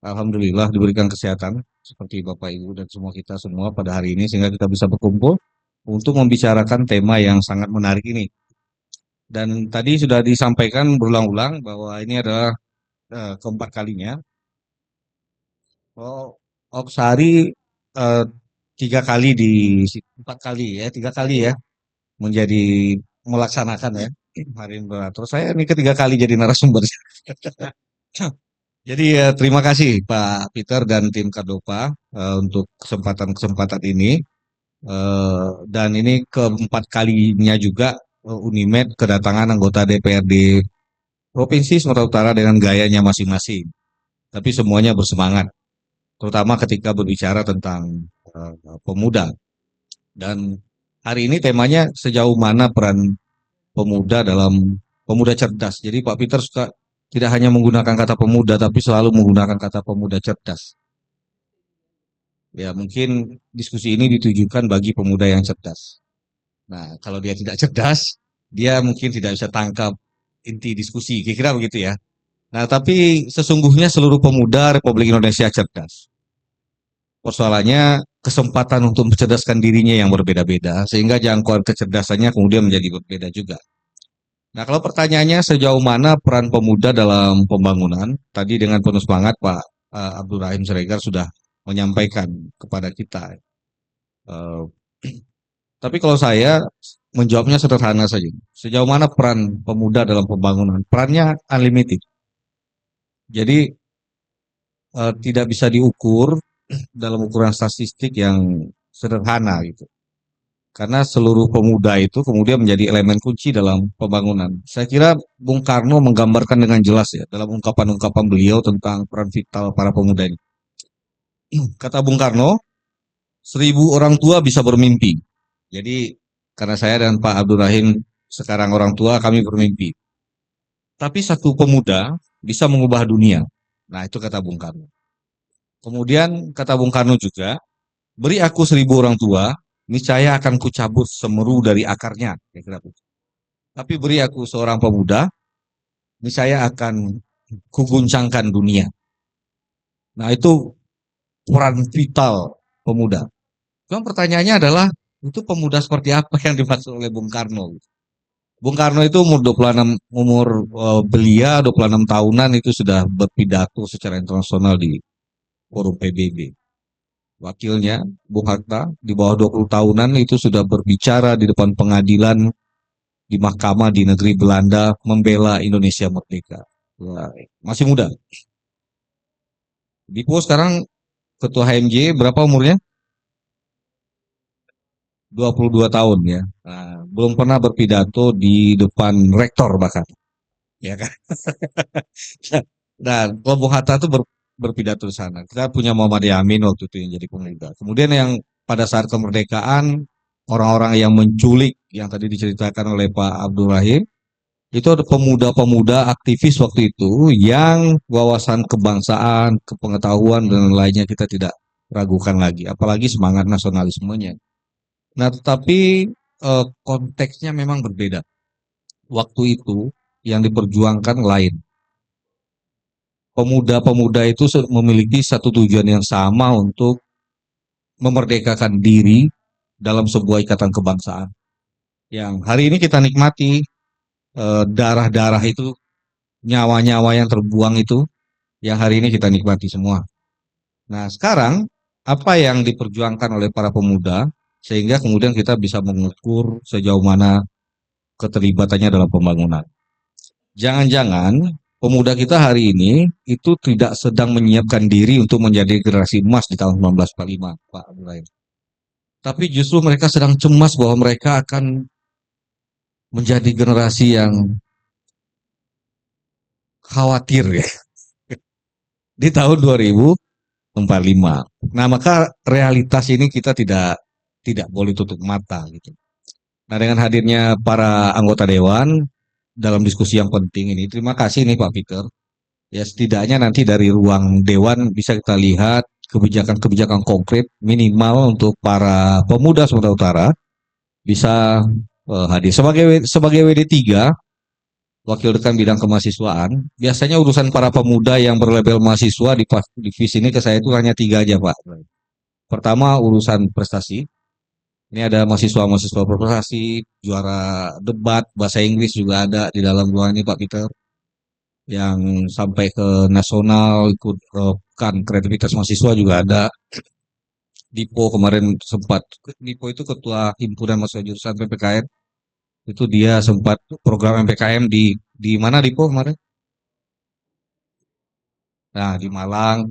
alhamdulillah diberikan kesehatan seperti Bapak Ibu dan semua kita semua pada hari ini sehingga kita bisa berkumpul untuk membicarakan tema yang sangat menarik ini. Dan tadi sudah disampaikan berulang-ulang bahwa ini adalah keempat kalinya. Oksari 4 kali ya menjadi melaksanakan ya hari ini. Terus saya ini ketiga kali jadi narasumber. Jadi terima kasih Pak Peter dan tim Kardopa untuk kesempatan ini. Dan ini keempat kalinya juga Unimed kedatangan anggota DPRD Provinsi Sumatera Utara dengan gayanya masing-masing. Tapi semuanya bersemangat, terutama ketika berbicara tentang pemuda. Dan hari ini temanya sejauh mana peran pemuda dalam pemuda cerdas. Jadi Pak Peter suka tidak hanya menggunakan kata pemuda, tapi selalu menggunakan kata pemuda cerdas. Ya, mungkin diskusi ini ditujukan bagi pemuda yang cerdas. Nah, kalau dia tidak cerdas, dia mungkin tidak bisa tangkap inti diskusi, kira-kira begitu ya. Nah, tapi sesungguhnya seluruh pemuda Republik Indonesia cerdas. Persoalannya kesempatan untuk mencerdaskan dirinya yang berbeda-beda, sehingga jangkauan kecerdasannya kemudian menjadi berbeda juga. Nah, kalau pertanyaannya sejauh mana peran pemuda dalam pembangunan, tadi dengan penuh semangat Pak Abdul Rahim Sregar sudah menyampaikan kepada kita. Tapi kalau saya menjawabnya sederhana saja. Sejauh mana peran pemuda dalam pembangunan? Perannya unlimited. Jadi tidak bisa diukur dalam ukuran statistik yang sederhana gitu. Karena seluruh pemuda itu kemudian menjadi elemen kunci dalam pembangunan. Saya kira Bung Karno menggambarkan dengan jelas ya dalam ungkapan-ungkapan beliau tentang peran vital para pemuda ini. Kata Bung Karno, 1000 orang tua bisa bermimpi. Jadi karena saya dan Pak Abdul Rahim sekarang orang tua, kami bermimpi. Tapi satu pemuda bisa mengubah dunia. Nah, itu kata Bung Karno. Kemudian kata Bung Karno juga, beri aku 1000 orang tua, niscaya akan kucabut semeru dari akarnya. Tapi beri aku seorang pemuda, niscaya akan kuguncangkan dunia. Nah, itu peran vital pemuda. Cuma pertanyaannya adalah, itu pemuda seperti apa yang dimaksud oleh Bung Karno? Bung Karno itu umur belia 26 tahunan itu sudah berpidato secara internasional di forum PBB. Wakilnya, Bung Hatta, di bawah 20 tahunan itu sudah berbicara di depan pengadilan di mahkamah di negeri Belanda membela Indonesia merdeka. Wah, masih muda. Dipo sekarang ketua HMJ, berapa umurnya? 22 tahun ya. Nah, belum pernah berpidato di depan rektor bahkan. Ya kan? Dan kalau Bung Hatta itu berpidato di sana. Kita punya Muhammad Yamin waktu itu yang jadi pemuda. Kemudian yang pada saat kemerdekaan, orang-orang yang menculik, yang tadi diceritakan oleh Pak Abdul Rahim, itu ada pemuda-pemuda aktivis waktu itu yang wawasan kebangsaan, kepengetahuan, dan lainnya kita tidak ragukan lagi. Apalagi semangat nasionalismenya. Nah, tetapi konteksnya memang berbeda. Waktu itu yang diperjuangkan lain. Pemuda-pemuda itu memiliki satu tujuan yang sama untuk memerdekakan diri dalam sebuah ikatan kebangsaan. Yang hari ini kita nikmati, darah-darah itu, nyawa-nyawa yang terbuang itu, yang hari ini kita nikmati semua. Nah, sekarang apa yang diperjuangkan oleh para pemuda sehingga kemudian kita bisa mengukur sejauh mana keterlibatannya dalam pembangunan. Jangan-jangan pemuda kita hari ini itu tidak sedang menyiapkan diri untuk menjadi generasi emas di tahun 1945, Pak Ibrahim. Tapi justru mereka sedang cemas bahwa mereka akan menjadi generasi yang khawatir ya di tahun 2045. Nah, maka realitas ini kita tidak boleh tutup mata gitu. Nah, dengan hadirnya para anggota dewan dalam diskusi yang penting ini, terima kasih nih Pak Peter. Ya, setidaknya nanti dari ruang dewan bisa kita lihat kebijakan-kebijakan konkret minimal untuk para pemuda Sumatera Utara bisa hadir sebagai WD3 wakil dekan bidang kemahasiswaan. Biasanya urusan para pemuda yang berlabel mahasiswa di divisi ini ke saya itu hanya 3 aja Pak. Pertama urusan prestasi. Ini ada mahasiswa-mahasiswa berprestasi, juara debat, bahasa Inggris juga ada di dalam ruangan ini Pak Peter. Yang sampai ke nasional, ikut kan kreativitas mahasiswa juga ada. Dipo kemarin sempat, Dipo itu ketua himpunan mahasiswa jurusan PPKN. Itu dia sempat program MPKM di mana Dipo kemarin? Nah, di Malang.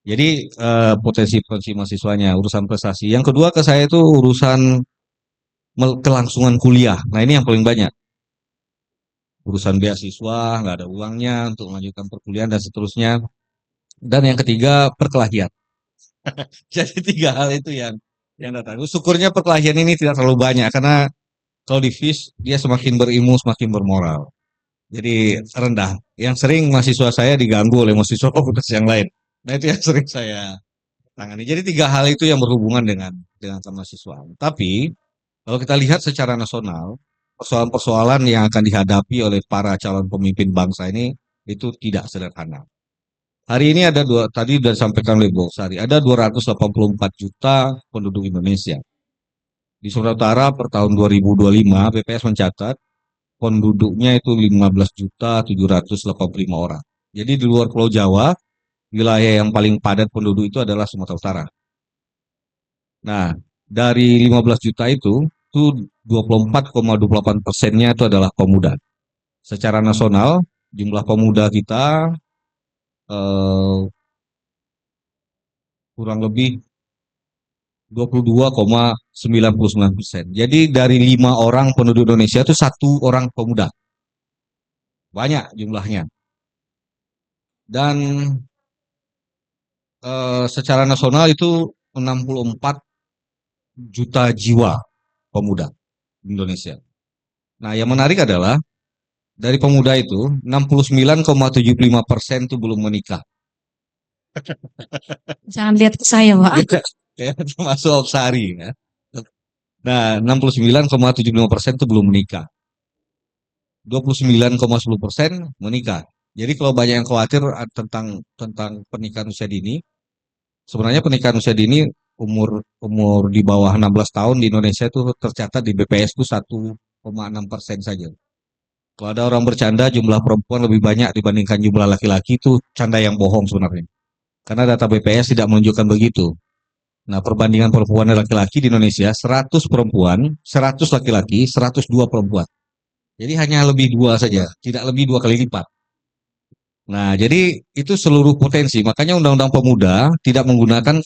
Jadi potensi mahasiswanya, urusan prestasi. Yang kedua ke saya itu urusan kelangsungan kuliah. Nah, ini yang paling banyak. Urusan beasiswa, nggak ada uangnya untuk melanjutkan perkuliahan dan seterusnya. Dan yang ketiga, perkelahian. Jadi 3 hal itu yang datang. Syukurnya perkelahian ini tidak terlalu banyak karena kalau di FIS dia semakin berilmu, semakin bermoral. Jadi rendah. Yang sering mahasiswa saya diganggu oleh mahasiswa fakultas yang lain. Nah, itu yang sering saya tangani. Jadi 3 hal itu yang berhubungan dengan kemahasiswaan. Tapi kalau kita lihat secara nasional, persoalan-persoalan yang akan dihadapi oleh para calon pemimpin bangsa ini itu tidak sederhana. Hari ini ada tadi sudah disampaikan oleh Bu Sari, ada 284 juta penduduk Indonesia. Di Sumatera Utara per tahun 2025 BPS mencatat penduduknya itu 15.785 orang. Jadi di luar Pulau Jawa, wilayah yang paling padat penduduk itu adalah Sumatera Utara. Nah, dari 15 juta itu 24,28%-nya itu adalah pemuda. Secara nasional, jumlah pemuda kita kurang lebih 22,99%. Jadi dari 5 orang penduduk Indonesia itu 1 orang pemuda. Banyak jumlahnya. Dan secara nasional itu 64 juta jiwa pemuda di Indonesia. Nah, yang menarik adalah dari pemuda itu 69,75% itu belum menikah. Jangan lihat ke saya, Pak. Ya, termasuk Opsari ya. Nah, 69,75% itu belum menikah. 29,10% menikah. Jadi kalau banyak yang khawatir tentang pernikahan usia dini, sebenarnya pernikahan usia dini umur di bawah 16 tahun di Indonesia itu tercatat di BPS itu 1,6% saja. Kalau ada orang bercanda jumlah perempuan lebih banyak dibandingkan jumlah laki-laki itu canda yang bohong sebenarnya. Karena data BPS tidak menunjukkan begitu. Nah, perbandingan perempuan dan laki-laki di Indonesia 100 perempuan, 100 laki-laki, 102 perempuan. Jadi hanya lebih 2 saja, tidak lebih 2 kali lipat. Nah, jadi itu seluruh potensi. Makanya Undang-Undang Pemuda tidak menggunakan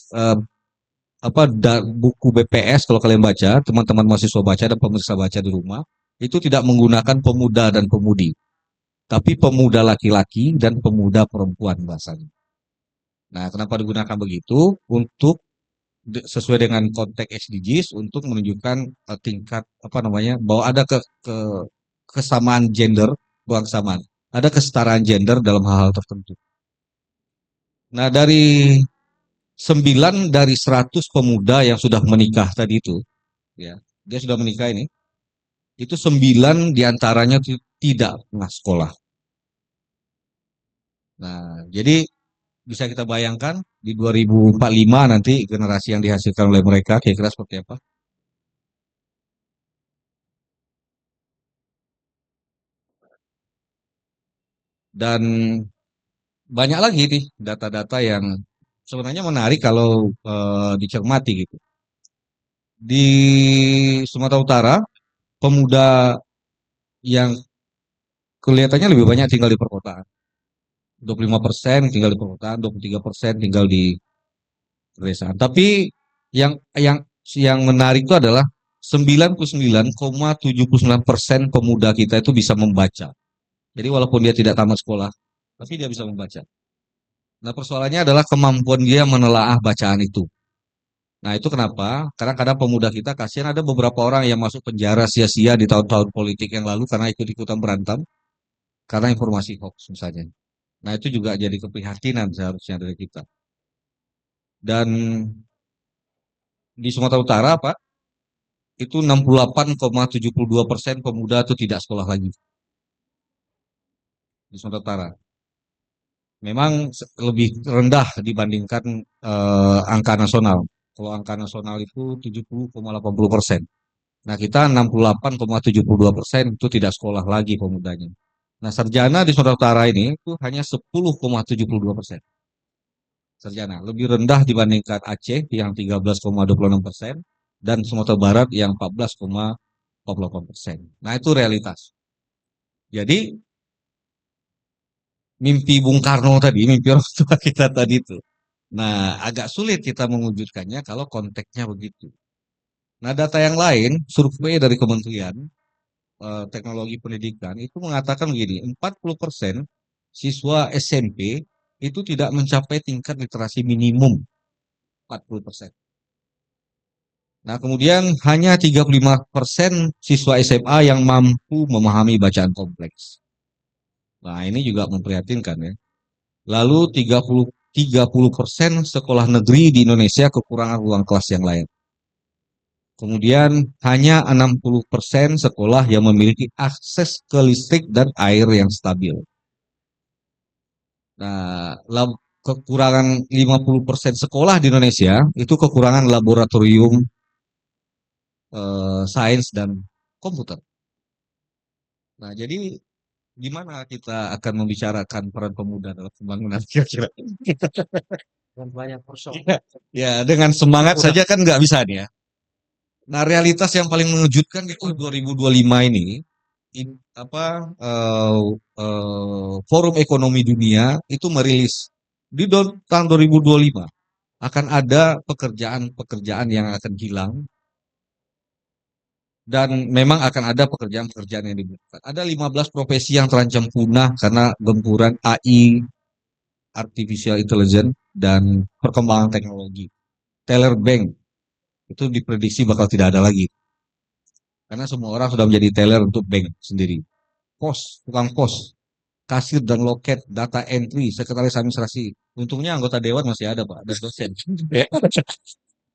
buku BPS kalau kalian baca, teman-teman mahasiswa baca dan pemirsa baca di rumah, itu tidak menggunakan pemuda dan pemudi. Tapi pemuda laki-laki dan pemuda perempuan bahasanya. Nah, kenapa digunakan begitu? Untuk sesuai dengan konteks SDGs untuk menunjukkan tingkat bahwa ada kesamaan gender, bukan kesamaan, ada kesetaraan gender dalam hal-hal tertentu. Nah, dari 9 dari 100 pemuda yang sudah menikah tadi itu, ya, dia sudah menikah ini, itu 9 diantaranya tidak pernah sekolah. Nah, jadi bisa kita bayangkan di 2045 nanti generasi yang dihasilkan oleh mereka kira-kira seperti apa? Dan banyak lagi nih data-data yang sebenarnya menarik kalau dicermati gitu. Di Sumatera Utara, pemuda yang kelihatannya lebih banyak tinggal di perkotaan. 25% tinggal di perkotaan, 23% tinggal di pedesaan. Tapi yang menarik itu adalah 99,79% pemuda kita itu bisa membaca. Jadi walaupun dia tidak tamat sekolah, tapi dia bisa membaca. Nah, persoalannya adalah kemampuan dia menelaah bacaan itu. Nah, itu kenapa? Karena kadang pemuda kita, kasihan ada beberapa orang yang masuk penjara sia-sia di tahun-tahun politik yang lalu karena ikut-ikutan berantem, karena informasi hoax misalnya. Nah, itu juga jadi keprihatinan seharusnya dari kita. Dan di Sumatera Utara, Pak, itu 68,72% pemuda itu tidak sekolah lagi di Sumatera Utara. Memang lebih rendah dibandingkan angka nasional. Kalau angka nasional itu 70,80%. Nah, kita 68,72% itu tidak sekolah lagi pemudanya. Nah, sarjana di Sumatera Utara ini itu hanya 10,72%. Sarjana, lebih rendah dibandingkan Aceh yang 13,26% dan Sumatera Barat yang 14,48%. Nah, itu realitas. Jadi, mimpi Bung Karno tadi, mimpi orang tua kita tadi itu. Nah, agak sulit kita mewujudkannya kalau konteksnya begitu. Nah, data yang lain, survei dari Kementerian Teknologi Pendidikan itu mengatakan begini, 40% siswa SMP itu tidak mencapai tingkat literasi minimum 40%. Nah, kemudian hanya 35% siswa SMA yang mampu memahami bacaan kompleks. Nah, ini juga memprihatinkan ya. Lalu 30% sekolah negeri di Indonesia kekurangan ruang kelas yang layak. Kemudian hanya 60% sekolah yang memiliki akses ke listrik dan air yang stabil. Nah, kekurangan 50% sekolah di Indonesia itu kekurangan laboratorium sains dan komputer. Nah, jadi gimana kita akan membicarakan peran pemuda dalam pembangunan kira-kira? Dan banyak persoalan. Ya, dengan semangat saja kan nggak bisa nih ya. Nah, realitas yang paling mengejutkan itu 2025 ini, Forum Ekonomi Dunia itu merilis di tahun 2025 akan ada pekerjaan-pekerjaan yang akan hilang dan memang akan ada pekerjaan-pekerjaan yang dibutuhkan. Ada 15 profesi yang terancam punah karena gempuran AI, Artificial Intelligence, dan perkembangan teknologi. Teller bank itu diprediksi bakal tidak ada lagi. Karena semua orang sudah menjadi teller untuk bank sendiri. Tukang pos, kasir dan loket, data entry, sekretaris administrasi. Untungnya anggota dewan masih ada, Pak, dan dosen.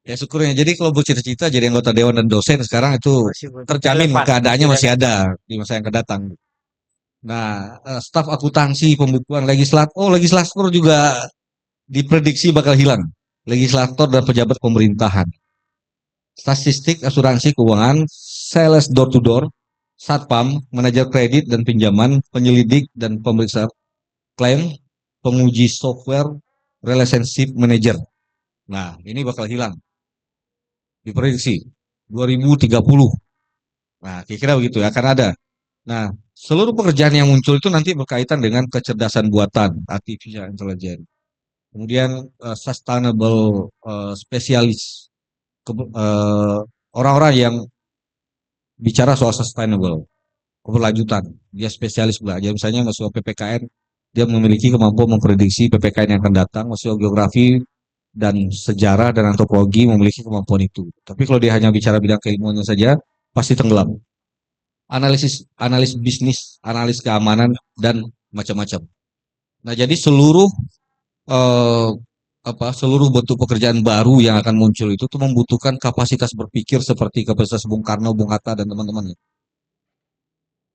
Ya syukurnya. Jadi kalau bercita-cita jadi anggota dewan dan dosen sekarang itu terjamin keadaannya masih ada di masa yang akan datang. Nah, staf akuntansi, pembukuan, legislator juga diprediksi bakal hilang. Legislator dan pejabat pemerintahan. Statistik, asuransi keuangan, sales door to door, satpam, manajer kredit dan pinjaman, penyelidik dan pemeriksa klaim, penguji software, relationship manager. Nah, ini bakal hilang. Diprediksi 2030. Nah, kira-kira begitu ya, akan ada. Nah, seluruh pekerjaan yang muncul itu nanti berkaitan dengan kecerdasan buatan, artificial intelligence. Kemudian sustainable spesialis, orang-orang yang bicara soal sustainable, keberlanjutan, dia spesialis belajar. Misalnya masuk PPKN, dia memiliki kemampuan memprediksi PPKN yang akan datang, masuk geografi dan sejarah dan antropologi memiliki kemampuan itu. Tapi kalau dia hanya bicara bidang keilmuannya saja, pasti tenggelam. Analisis bisnis, analis keamanan dan macam-macam. Nah, jadi seluruh bentuk pekerjaan baru yang akan muncul itu tuh membutuhkan kapasitas berpikir seperti kapasitas Bung Karno, Bung Hatta dan teman-temannya.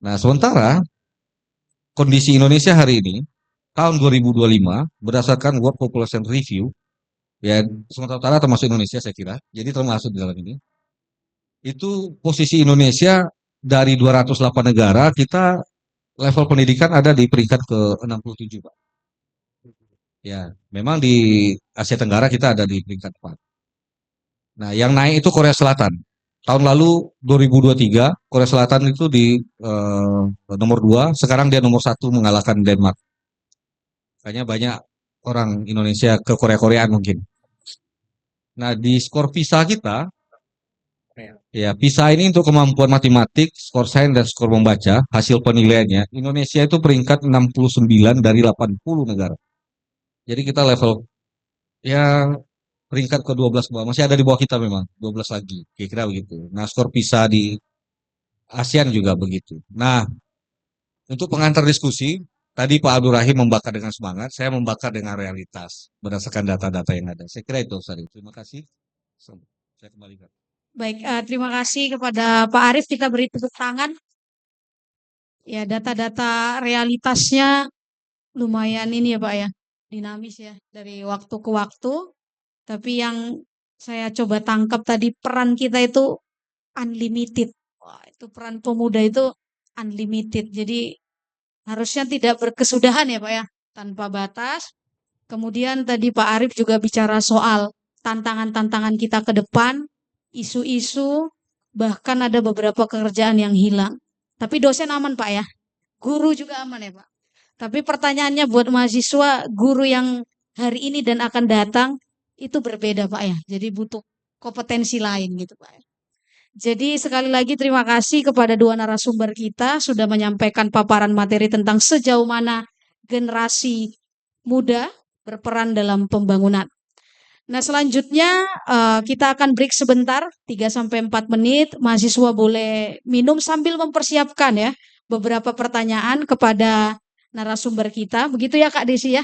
Nah, sementara kondisi Indonesia hari ini tahun 2025 berdasarkan World Population Review, ya Sumatera Utara termasuk Indonesia saya kira, jadi termasuk di dalam ini. Itu posisi Indonesia dari 208 negara, kita level pendidikan ada di peringkat ke-67, Pak. Ya, memang di Asia Tenggara kita ada di peringkat 4. Nah, yang naik itu Korea Selatan. Tahun lalu 2023 Korea Selatan itu di nomor 2, sekarang dia nomor 1 mengalahkan Denmark. Makanya banyak orang Indonesia ke Korea-Koreaan mungkin. Nah, di skor PISA kita, ya PISA ini untuk kemampuan matematik, skor sains dan skor membaca, hasil penilaiannya, Indonesia itu peringkat 69 dari 80 negara. Jadi kita level ya peringkat ke-12 bawah, masih ada di bawah kita memang, 12 lagi, kira-kira begitu. Nah, skor PISA di ASEAN juga begitu. Nah, untuk pengantar diskusi, tadi Pak Abdul Rahim membakar dengan semangat, saya membakar dengan realitas, berdasarkan data-data yang ada. Saya kira itu, Ustaz. Terima kasih. Saya kembalikan. Baik, terima kasih kepada Pak Arief, kita beri tepuk tangan. Ya, data-data realitasnya lumayan ini ya Pak ya, dinamis ya, dari waktu ke waktu. Tapi yang saya coba tangkap tadi, peran kita itu unlimited. Wah, itu peran pemuda itu unlimited. Jadi harusnya tidak berkesudahan ya Pak ya, tanpa batas. Kemudian tadi Pak Arief juga bicara soal tantangan-tantangan kita ke depan, isu-isu, bahkan ada beberapa pekerjaan yang hilang. Tapi dosen aman Pak ya, guru juga aman ya Pak. Tapi pertanyaannya buat mahasiswa, guru yang hari ini dan akan datang, itu berbeda Pak ya. Jadi butuh kompetensi lain gitu Pak ya. Jadi sekali lagi terima kasih kepada dua narasumber kita sudah menyampaikan paparan materi tentang sejauh mana generasi muda berperan dalam pembangunan. Nah selanjutnya kita akan break sebentar 3-4 menit. Mahasiswa boleh minum sambil mempersiapkan ya beberapa pertanyaan kepada narasumber kita. Begitu ya Kak Desi ya.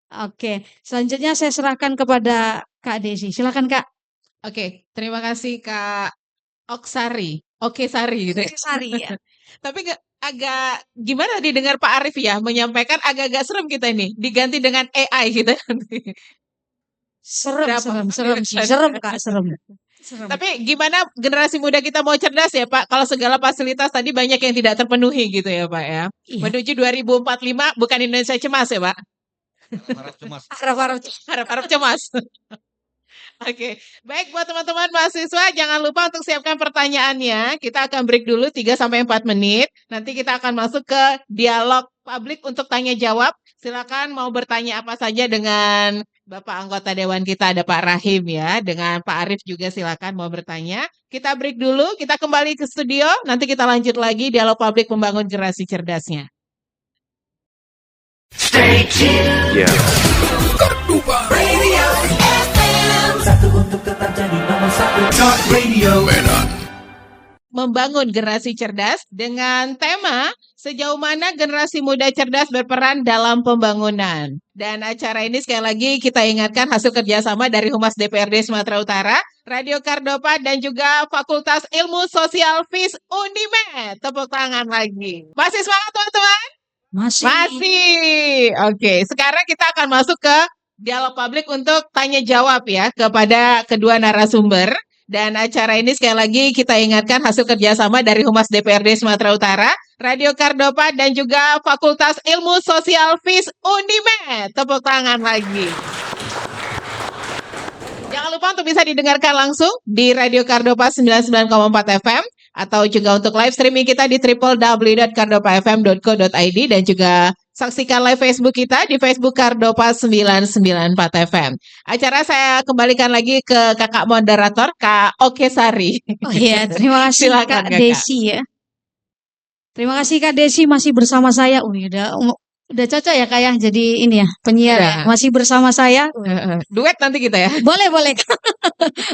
Oke, selanjutnya saya serahkan kepada Kak Desi. Silakan Kak. Oke, terima kasih Kak Oksari. Oke Sari gitu ya. Sari ya. Tapi agak gimana didengar Pak Arief ya menyampaikan agak-agak serem kita ini diganti dengan AI gitu nanti. Serem sih. Serem Kak, serem. Tapi gimana generasi muda kita mau cerdas ya Pak kalau segala fasilitas tadi banyak yang tidak terpenuhi gitu ya Pak ya. Iya. Menuju 2045 bukan Indonesia cemas ya Pak. Harap cemas. Harap cemas. Oke, baik buat teman-teman mahasiswa jangan lupa untuk siapkan pertanyaannya. Kita akan break dulu 3-4 menit. Nanti kita akan masuk ke dialog publik untuk tanya jawab. Silakan mau bertanya apa saja dengan Bapak anggota dewan kita ada Pak Rahim ya, dengan Pak Arief juga silakan mau bertanya. Kita break dulu, kita kembali ke studio, nanti kita lanjut lagi dialog publik membangun generasi cerdasnya. Stay tuned. Kardoba Radio FM. Satu untuk tetap jadi nomor 1. Talk Radio Medan. Membangun generasi cerdas dengan tema sejauh mana generasi muda cerdas berperan dalam pembangunan. Dan acara ini sekali lagi kita ingatkan hasil kerjasama dari Humas DPRD Sumatera Utara, Radio Kardopa dan juga Fakultas Ilmu Sosial FIS Unimed. Tepuk tangan lagi. Masih semangat teman-teman? Masih. Oke, sekarang kita akan masuk ke dialog publik untuk tanya jawab ya kepada kedua narasumber. Dan acara ini sekali lagi kita ingatkan hasil kerjasama dari Humas DPRD Sumatera Utara, Radio Kardopa dan juga Fakultas Ilmu Sosial FIS Unimed. Tepuk tangan lagi. Jangan lupa untuk bisa didengarkan langsung di Radio Kardopa 99,4 FM atau juga untuk live streaming kita di www.kardopafm.co.id dan juga saksikan live Facebook kita di Facebook Kardopa 994 FM. Acara saya kembalikan lagi ke kakak moderator, Kak Oke Sari. Oh iya, terima kasih Silakan, Kak Desi ya. Terima kasih Kak Desi masih bersama saya. Udah cocok ya Kak ya, jadi ini ya, penyiar ya. Masih bersama saya. Duet nanti kita ya. Boleh.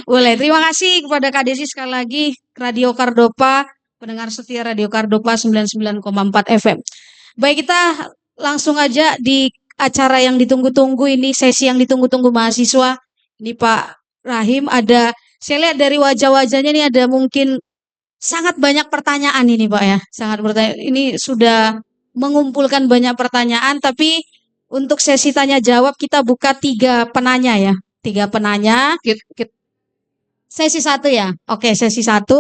Boleh. Terima kasih kepada Kak Desi sekali lagi. Radio Kardopa, pendengar setia Radio Kardopa 99,4 FM. Baik, kita langsung aja di acara yang ditunggu-tunggu ini, sesi yang ditunggu-tunggu mahasiswa. Ini Pak Rahim, saya lihat dari wajah-wajahnya ini ada mungkin sangat banyak pertanyaan ini Pak ya. Sangat bertanya. Ini sudah mengumpulkan banyak pertanyaan, tapi untuk sesi tanya jawab kita buka 3 penanya ya. 3 penanya. Sesi 1 ya. Oke, sesi 1.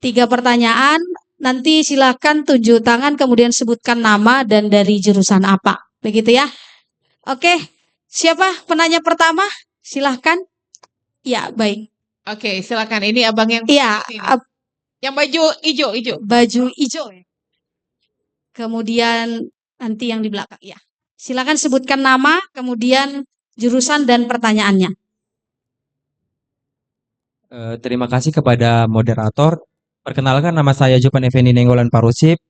3 pertanyaan. Nanti silakan tunjuk tangan kemudian sebutkan nama dan dari jurusan apa. Begitu ya. Oke. Siapa penanya pertama? Silahkan. Ya, baik. Oke, silakan. Ini abang yang Iya, ini. Yang baju hijau. baju hijau. Kemudian nanti yang di belakang. Ya, silakan sebutkan nama, kemudian jurusan dan pertanyaannya. Terima kasih kepada moderator. Perkenalkan, nama saya Jopan Effendi Nenggolan Parusip.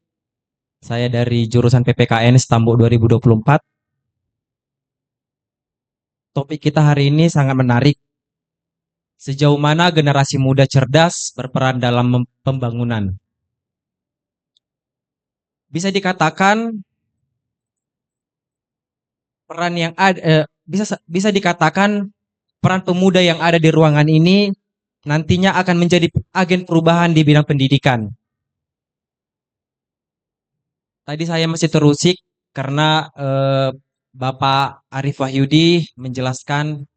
Saya dari jurusan PPKN Stambuk 2024. Topik kita hari ini sangat menarik. Sejauh mana generasi muda cerdas berperan dalam pembangunan? Bisa dikatakan peran yang ada, bisa dikatakan peran pemuda yang ada di ruangan ini nantinya akan menjadi agen perubahan di bidang pendidikan. Tadi saya masih terusik karena Bapak Arif Wahyudi menjelaskan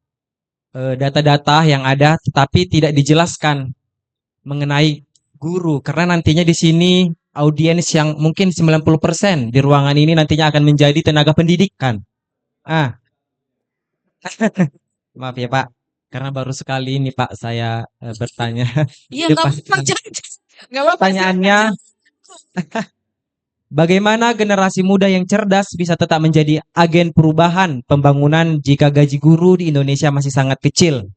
data-data yang ada, tetapi tidak dijelaskan mengenai guru. Karena nantinya di sini audiens yang mungkin 90% di ruangan ini nantinya akan menjadi tenaga pendidikan. Maaf ya Pak, karena baru sekali ini Pak saya bertanya. Iya, nggak apa-apa. Nggak apa-apa. Pertanyaannya, bagaimana generasi muda yang cerdas bisa tetap menjadi agen perubahan pembangunan jika gaji guru di Indonesia masih sangat kecil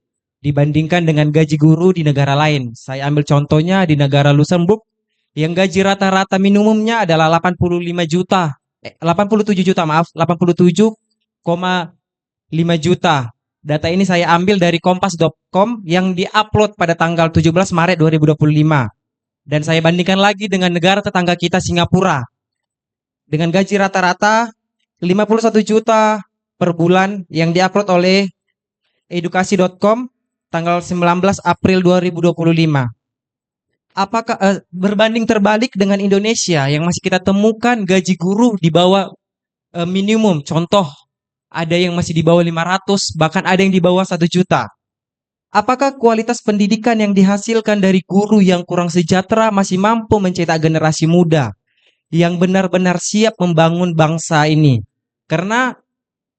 dibandingkan dengan gaji guru di negara lain? Saya ambil contohnya di negara Luxembourg yang gaji rata-rata minimumnya adalah 87 juta, 87,5 juta. Data ini saya ambil dari kompas.com yang diupload pada tanggal 17 Maret 2025. Dan saya bandingkan lagi dengan negara tetangga kita Singapura. Dengan gaji rata-rata 51 juta per bulan yang diupload oleh edukasi.com tanggal 19 April 2025. Apakah berbanding terbalik dengan Indonesia yang masih kita temukan gaji guru di bawah minimum? Contoh, ada yang masih di bawah 500, bahkan ada yang di bawah 1 juta. Apakah kualitas pendidikan yang dihasilkan dari guru yang kurang sejahtera masih mampu mencetak generasi muda yang benar-benar siap membangun bangsa ini? Karena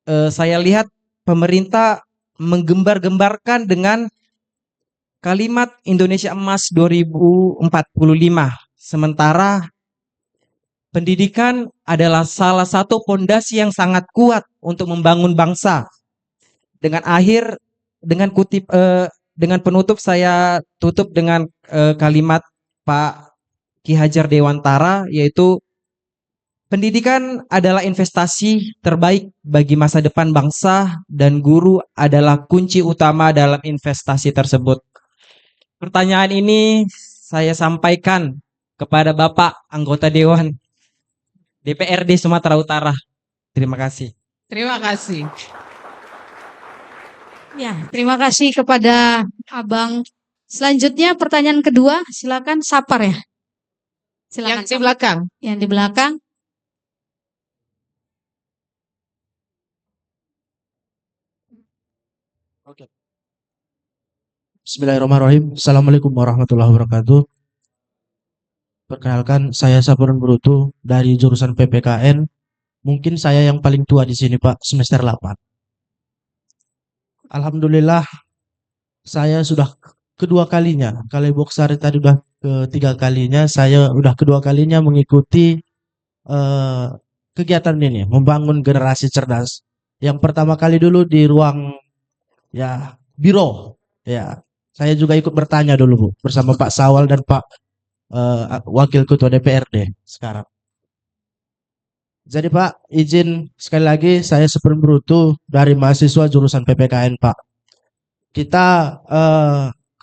saya lihat pemerintah menggembar-gembarkan dengan kalimat Indonesia Emas 2045. Sementara pendidikan adalah salah satu fondasi yang sangat kuat untuk membangun bangsa. Dengan penutup saya tutup dengan kalimat Pak Ki Hajar Dewantara, yaitu pendidikan adalah investasi terbaik bagi masa depan bangsa dan guru adalah kunci utama dalam investasi tersebut. Pertanyaan ini saya sampaikan kepada Bapak anggota Dewan DPRD Sumatera Utara. Terima kasih. Terima kasih. Ya, terima kasih kepada Abang. Selanjutnya pertanyaan kedua, silakan Sapar ya. Silakan. Yang di belakang. Yang di belakang. Oke. Bismillahirrahmanirrahim. Assalamualaikum warahmatullahi wabarakatuh. Perkenalkan, saya Sapuran Brutu dari jurusan PPKN. Mungkin saya yang paling tua di sini, Pak, semester 8. Alhamdulillah, saya sudah kedua kalinya. Kalau Ibu Sari tadi udah ketiga kalinya, saya udah kedua kalinya mengikuti kegiatan ini, membangun generasi cerdas. Yang pertama kali dulu di ruang ya biro, ya. Saya juga ikut bertanya dulu, Bu, bersama Pak Sawal dan Pak Wakil Ketua DPRD sekarang. Jadi Pak, izin sekali lagi saya Sapuran Brutu dari mahasiswa jurusan PPKN, Pak. Kita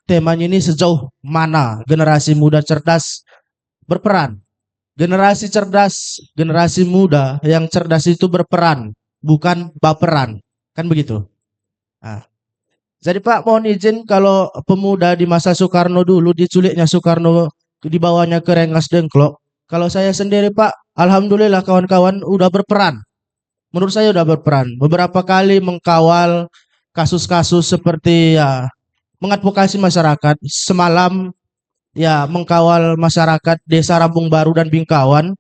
temanya ini sejauh mana generasi muda cerdas berperan. Generasi cerdas, generasi muda yang cerdas itu berperan, bukan baperan. Kan begitu? Nah, jadi Pak, mohon izin kalau pemuda di masa Soekarno dulu, diculiknya Soekarno, dibawanya ke Rengas Dengklok. Kalau saya sendiri Pak, alhamdulillah kawan-kawan udah berperan. Menurut saya udah berperan. Beberapa kali mengkawal kasus-kasus seperti ya mengadvokasi masyarakat. Semalam ya mengkawal masyarakat Desa Rambung Baru dan Bingkawan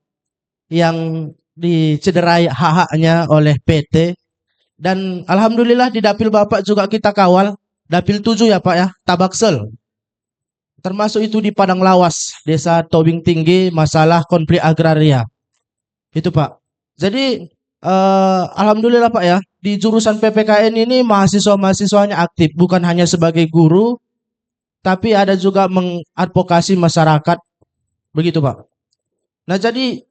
yang dicederai hak-haknya oleh PT. Dan alhamdulillah di dapil Bapak juga kita kawal Dapil 7 ya Pak ya, Tabaksel. Termasuk itu di Padang Lawas, Desa Tobing Tinggi, masalah konflik agraria. Itu Pak. Jadi alhamdulillah Pak ya, di jurusan PPKN ini mahasiswa-mahasiswanya aktif, bukan hanya sebagai guru, tapi ada juga mengadvokasi masyarakat. Begitu Pak. Nah jadi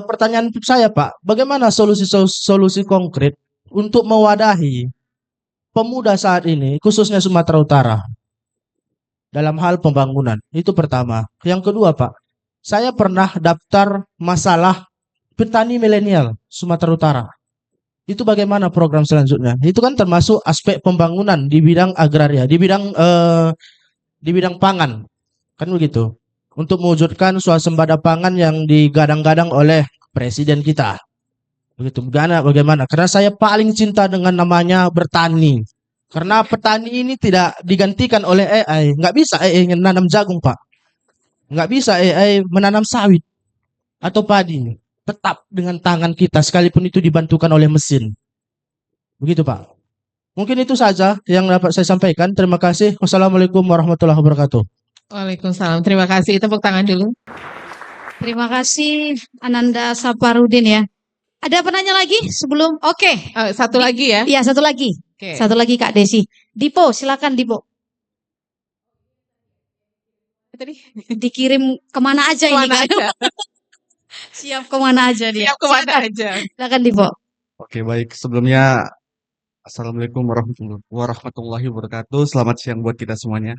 pertanyaan saya Pak, bagaimana solusi konkret untuk mewadahi pemuda saat ini, khususnya Sumatera Utara, dalam hal pembangunan? Itu pertama. Yang kedua Pak, saya pernah daftar masalah petani milenial Sumatera Utara. Itu bagaimana program selanjutnya? Itu kan termasuk aspek pembangunan di bidang agraria, di bidang pangan, kan begitu. Untuk mewujudkan swasembada pangan yang digadang-gadang oleh presiden kita. Begitu. Bagaimana? Karena saya paling cinta dengan namanya bertani. Karena petani ini tidak digantikan oleh AI. Nggak bisa AI menanam jagung, Pak. Nggak bisa AI menanam sawit atau padi. Tetap dengan tangan kita, sekalipun itu dibantukan oleh mesin. Begitu, Pak. Mungkin itu saja yang dapat saya sampaikan. Terima kasih. Wassalamualaikum warahmatullahi wabarakatuh. Waalaikumsalam. Terima kasih. Tepuk tangan dulu. Terima kasih Ananda Saparudin ya. Ada penanya lagi sebelum? Oke. Satu lagi ya? Iya, satu lagi. Oke. Satu lagi Kak Desi. Dipo, silakan Dipo. Tadi Dikirim kemana aja ini kemana Kak? aja? Siap kemana aja dia. Siap kemana Silakan. aja? Silakan Dipo. Oke, baik. Sebelumnya, Assalamualaikum warahmatullahi wabarakatuh. Selamat siang buat kita semuanya.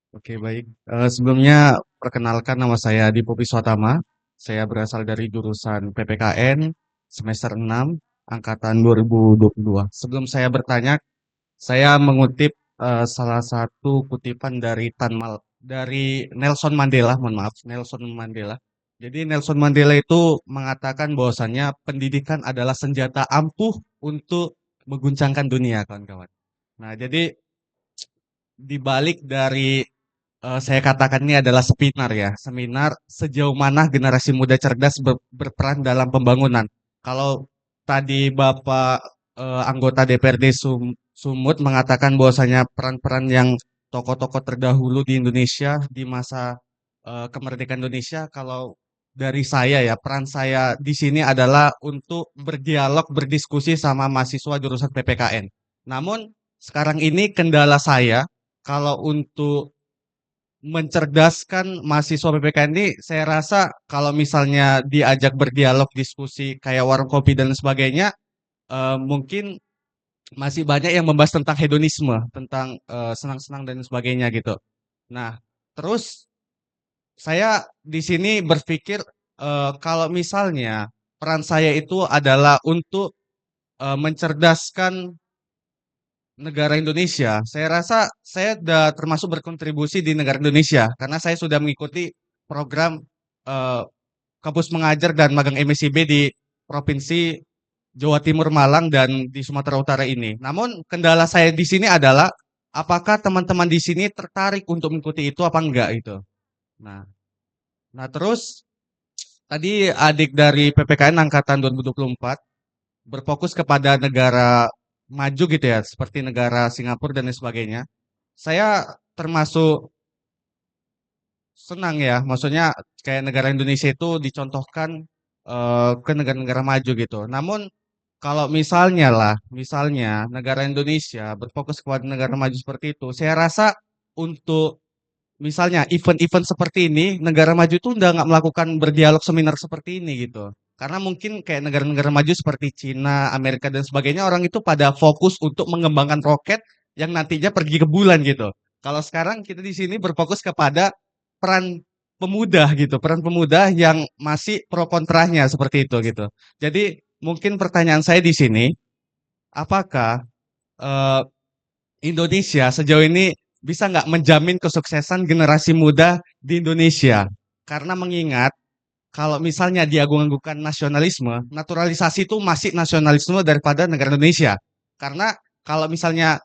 Oke, baik. Sebelumnya, perkenalkan nama saya Dipo Piswatama. Saya berasal dari jurusan PPKN semester 6, angkatan 2022. Sebelum saya bertanya, saya mengutip salah satu kutipan dari dari Nelson Mandela, mohon maaf, Nelson Mandela. Jadi Nelson Mandela itu mengatakan bahwasannya pendidikan adalah senjata ampuh untuk mengguncangkan dunia, kawan-kawan. Nah, jadi dibalik dari saya katakan ini adalah seminar ya, seminar sejauh mana generasi muda cerdas berperan dalam pembangunan. Kalau tadi Bapak anggota DPRD Sumut mengatakan bahwasanya peran-peran yang tokoh-tokoh terdahulu di Indonesia di masa kemerdekaan Indonesia, kalau dari saya ya, peran saya di sini adalah untuk berdialog, berdiskusi sama mahasiswa jurusan PPKN. Namun sekarang ini kendala saya kalau untuk mencerdaskan mahasiswa PPKN ini, saya rasa kalau misalnya diajak berdialog, diskusi kayak warung kopi dan sebagainya, mungkin masih banyak yang membahas tentang hedonisme, tentang senang-senang dan sebagainya gitu. Nah, terus saya di sini berpikir kalau misalnya peran saya itu adalah untuk mencerdaskan negara Indonesia, saya rasa saya sudah termasuk berkontribusi di negara Indonesia karena saya sudah mengikuti program kampus mengajar dan magang MSIB di Provinsi Jawa Timur, Malang, dan di Sumatera Utara ini. Namun kendala saya di sini adalah apakah teman-teman di sini tertarik untuk mengikuti itu apa enggak itu. Nah terus tadi adik dari PPKN angkatan 2024 berfokus kepada negara maju gitu ya, seperti negara Singapura dan lain sebagainya. Saya termasuk senang ya, maksudnya kayak negara Indonesia itu dicontohkan ke negara-negara maju gitu. Namun kalau misalnya negara Indonesia berfokus kepada negara maju seperti itu, saya rasa untuk misalnya event-event seperti ini, negara maju itu udah nggak melakukan berdialog seminar seperti ini gitu. Karena mungkin kayak negara-negara maju seperti Cina, Amerika, dan sebagainya, orang itu pada fokus untuk mengembangkan roket yang nantinya pergi ke bulan gitu. Kalau sekarang kita di sini berfokus kepada peran pemuda gitu, peran pemuda yang masih pro kontranya seperti itu gitu. Jadi mungkin pertanyaan saya di sini, apakah Indonesia sejauh ini bisa nggak menjamin kesuksesan generasi muda di Indonesia? Karena mengingat kalau misalnya diagung-agungkan nasionalisme, naturalisasi itu masih nasionalisme daripada negara Indonesia. Karena kalau misalnya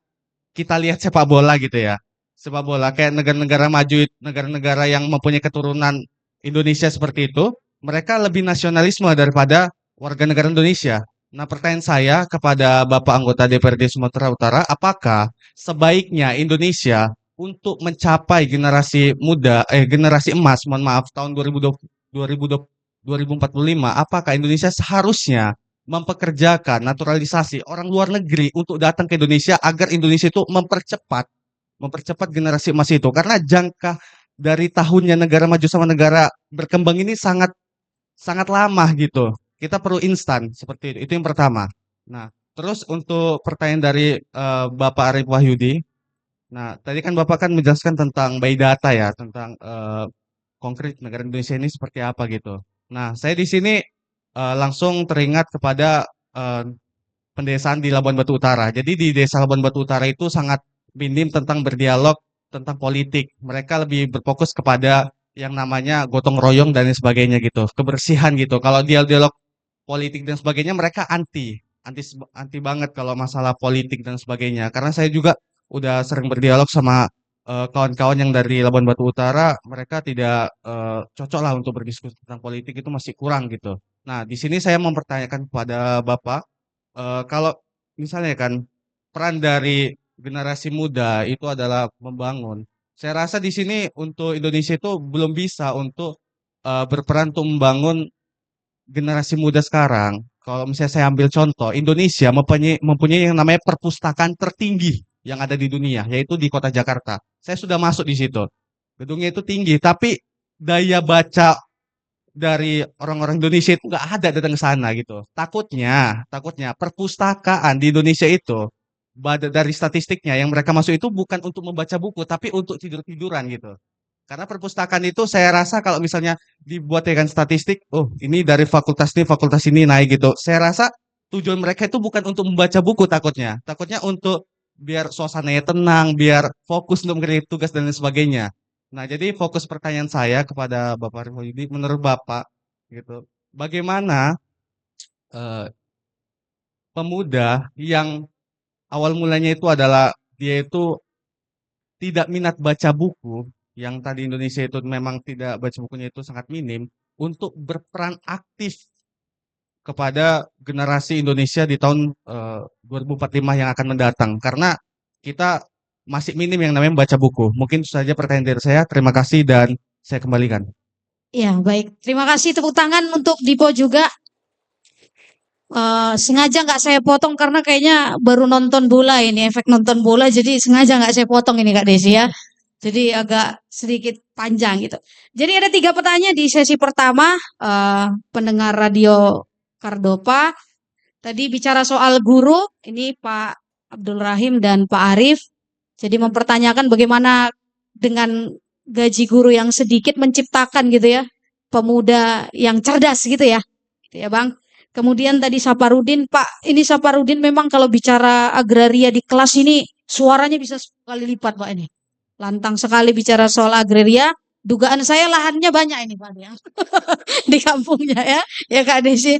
kita lihat sepak bola gitu ya, sepak bola kayak negara-negara maju, negara-negara yang mempunyai keturunan Indonesia seperti itu, mereka lebih nasionalisme daripada warga negara Indonesia. Nah, pertanyaan saya kepada Bapak anggota DPRD Sumatera Utara, apakah sebaiknya Indonesia untuk mencapai generasi emas, mohon maaf, tahun 2045, apakah Indonesia seharusnya mempekerjakan naturalisasi orang luar negeri untuk datang ke Indonesia agar Indonesia itu mempercepat generasi emas itu, karena jangka dari tahunnya negara maju sama negara berkembang ini sangat sangat lama gitu. Kita perlu instan seperti itu. Itu yang pertama. Nah, terus untuk pertanyaan dari Bapak Arif Wahyudi. Nah, tadi kan Bapak kan menjelaskan tentang by data ya, tentang konkret negara Indonesia ini seperti apa gitu. Nah, saya di sini langsung teringat kepada pendesaan di Labuan Batu Utara. Jadi di Desa Labuan Batu Utara itu sangat minim tentang berdialog tentang politik. Mereka lebih berfokus kepada yang namanya gotong royong dan lain sebagainya gitu, kebersihan gitu. Kalau dialog politik dan sebagainya mereka anti banget kalau masalah politik dan sebagainya. Karena saya juga udah sering berdialog sama kawan-kawan yang dari Labuan Batu Utara, mereka tidak cocok lah untuk berdiskusi tentang politik, itu masih kurang gitu. Nah, di sini saya mempertanyakan kepada Bapak, kalau misalnya kan peran dari generasi muda itu adalah membangun. Saya rasa di sini untuk Indonesia itu belum bisa untuk berperan untuk membangun generasi muda sekarang. Kalau misalnya saya ambil contoh, Indonesia mempunyai yang namanya perpustakaan tertinggi yang ada di dunia, yaitu di kota Jakarta. Saya sudah masuk di situ. Gedungnya itu tinggi, tapi daya baca dari orang-orang Indonesia itu nggak ada datang ke sana gitu. Takutnya perpustakaan di Indonesia itu dari statistiknya yang mereka masuk itu bukan untuk membaca buku, tapi untuk tidur-tiduran gitu. Karena perpustakaan itu saya rasa kalau misalnya dibuat dengan statistik, oh ini dari fakultas ini naik gitu. Saya rasa tujuan mereka itu bukan untuk membaca buku takutnya. Takutnya untuk biar suasananya tenang, biar fokus untuk mengerjakan tugas dan lain sebagainya. Nah, jadi fokus pertanyaan saya kepada Bapak Arif Wahyudi, menurut Bapak gitu, bagaimana pemuda yang awal mulanya itu adalah dia itu tidak minat baca buku, yang tadi Indonesia itu memang tidak baca bukunya itu sangat minim, untuk berperan aktif kepada generasi Indonesia di tahun 2045 yang akan mendatang. Karena kita masih minim yang namanya baca buku. Mungkin itu saja pertanyaan dari saya. Terima kasih dan saya kembalikan. Ya, baik. Terima kasih, tepuk tangan untuk Dipo juga. Sengaja nggak saya potong karena kayaknya baru nonton bola ini, efek nonton bola, jadi sengaja nggak saya potong ini Kak Desi ya. Jadi agak sedikit panjang gitu. Jadi ada 3 pertanyaan di sesi pertama, pendengar radio Kardopa. Tadi bicara soal guru, ini Pak Abdul Rahim dan Pak Arif. Jadi mempertanyakan bagaimana dengan gaji guru yang sedikit menciptakan gitu ya, pemuda yang cerdas gitu ya. Gitu ya Bang. Kemudian tadi Saparudin, Pak, ini Saparudin memang kalau bicara agraria di kelas ini suaranya bisa 10 kali lipat Pak ini. Lantang sekali bicara soal agraria. Dugaan saya lahannya banyak ini Pak ya. Di kampungnya ya. Ya Kak Desi,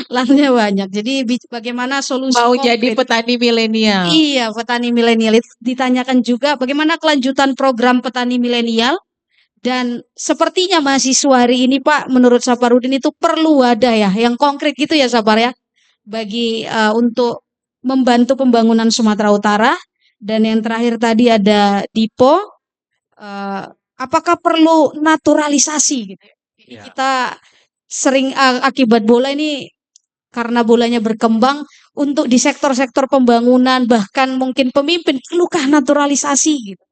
lahannya banyak. Jadi bagaimana solusi Mau konkret? jadi petani milenial. Iya, petani milenial. Ditanyakan juga bagaimana kelanjutan program petani milenial. Dan sepertinya mahasiswa hari ini Pak, menurut Saparudin itu perlu wadah ya, yang konkret gitu ya Sapar ya, bagi untuk membantu pembangunan Sumatera Utara. Dan yang terakhir tadi ada Dipo, apakah perlu naturalisasi gitu? Jadi kita sering akibat bola ini karena bolanya berkembang untuk di sektor-sektor pembangunan bahkan mungkin pemimpin perlukah naturalisasi gitu?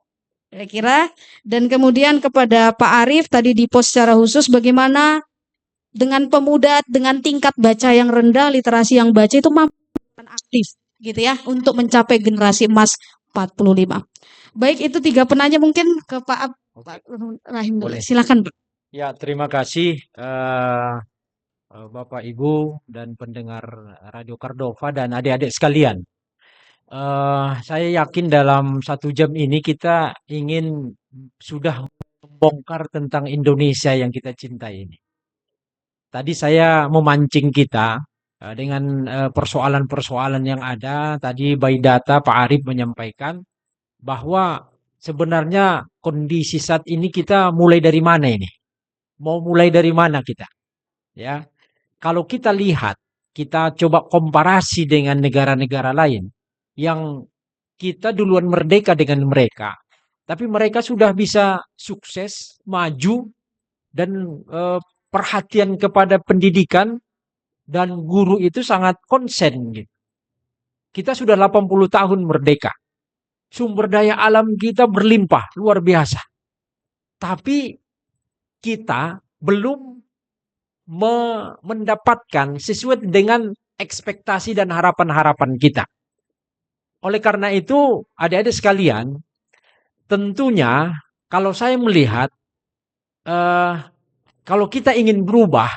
Kira-kira. Dan kemudian kepada Pak Arif tadi di post secara khusus bagaimana dengan pemuda dengan tingkat baca yang rendah, literasi yang baca itu mampu aktif gitu ya untuk mencapai generasi emas 45. Baik, itu 3 penanya mungkin ke Pak Rahim dulu. Boleh. Silakan Pak. Ya, terima kasih Bapak Ibu dan pendengar Radio Cardova dan adik-adik sekalian. Saya yakin dalam 1 jam ini kita ingin sudah membongkar tentang Indonesia yang kita cintai ini. Tadi saya memancing kita dengan persoalan-persoalan yang ada. Tadi by data Pak Arif menyampaikan bahwa sebenarnya kondisi saat ini kita mulai dari mana ini? Mau mulai dari mana kita? Ya, kalau kita lihat kita coba komparasi dengan negara-negara lain yang kita duluan merdeka dengan mereka, tapi mereka sudah bisa sukses, maju, dan perhatian kepada pendidikan dan guru itu sangat konsen gitu. Kita sudah 80 tahun merdeka. Sumber daya alam kita berlimpah, luar biasa. Tapi kita belum mendapatkan sesuai dengan ekspektasi dan harapan-harapan kita. Oleh karena itu, adik-adik sekalian, tentunya kalau saya melihat kalau kita ingin berubah,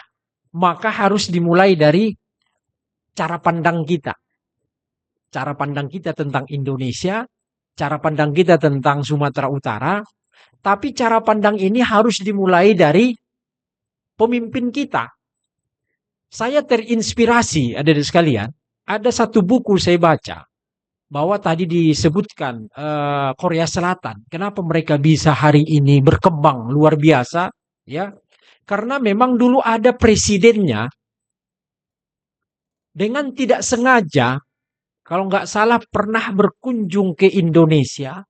maka harus dimulai dari cara pandang kita. Cara pandang kita tentang Indonesia, cara pandang kita tentang Sumatera Utara, tapi cara pandang ini harus dimulai dari pemimpin kita. Saya terinspirasi, adik-adik sekalian, ada satu buku saya baca, bahwa tadi disebutkan Korea Selatan, kenapa mereka bisa hari ini berkembang luar biasa, ya? Karena memang dulu ada presidennya, dengan tidak sengaja, kalau nggak salah pernah berkunjung ke Indonesia,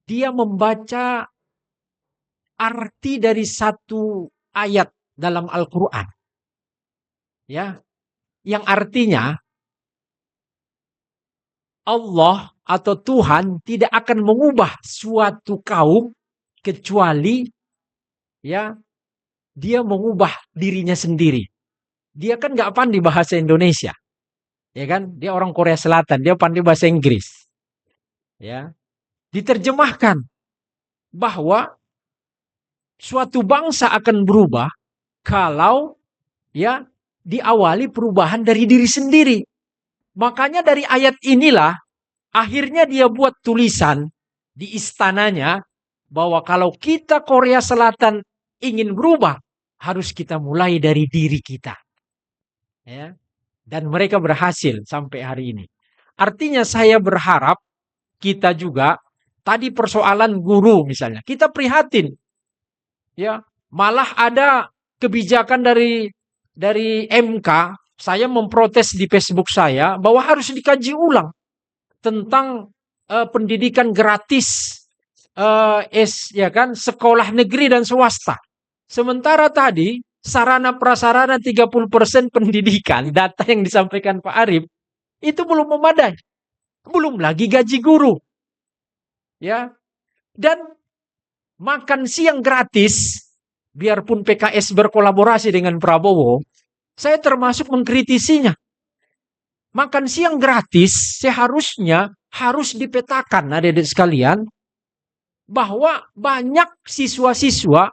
dia membaca arti dari satu ayat dalam Al-Quran, ya, yang artinya Allah atau Tuhan tidak akan mengubah suatu kaum kecuali, ya, dia mengubah dirinya sendiri. Dia kan nggak pandai bahasa Indonesia, ya kan? Dia orang Korea Selatan, dia pandai bahasa Inggris, ya. Diterjemahkan bahwa suatu bangsa akan berubah kalau, ya, diawali perubahan dari diri sendiri. Makanya dari ayat inilah akhirnya dia buat tulisan di istananya bahwa kalau kita Korea Selatan ingin berubah, harus kita mulai dari diri kita. Ya. Dan mereka berhasil sampai hari ini. Artinya saya berharap kita juga, tadi persoalan guru misalnya, kita prihatin. Ya, malah ada kebijakan dari MK, saya memprotes di Facebook saya bahwa harus dikaji ulang tentang pendidikan gratis ya kan, sekolah negeri dan swasta. Sementara tadi sarana prasarana 30% pendidikan, data yang disampaikan Pak Arif itu belum memadai. Belum lagi gaji guru. Ya. Dan makan siang gratis, biarpun PKS berkolaborasi dengan Prabowo, saya termasuk mengkritisinya. Makan siang gratis seharusnya harus dipetakan, adik-adik sekalian, bahwa banyak siswa-siswa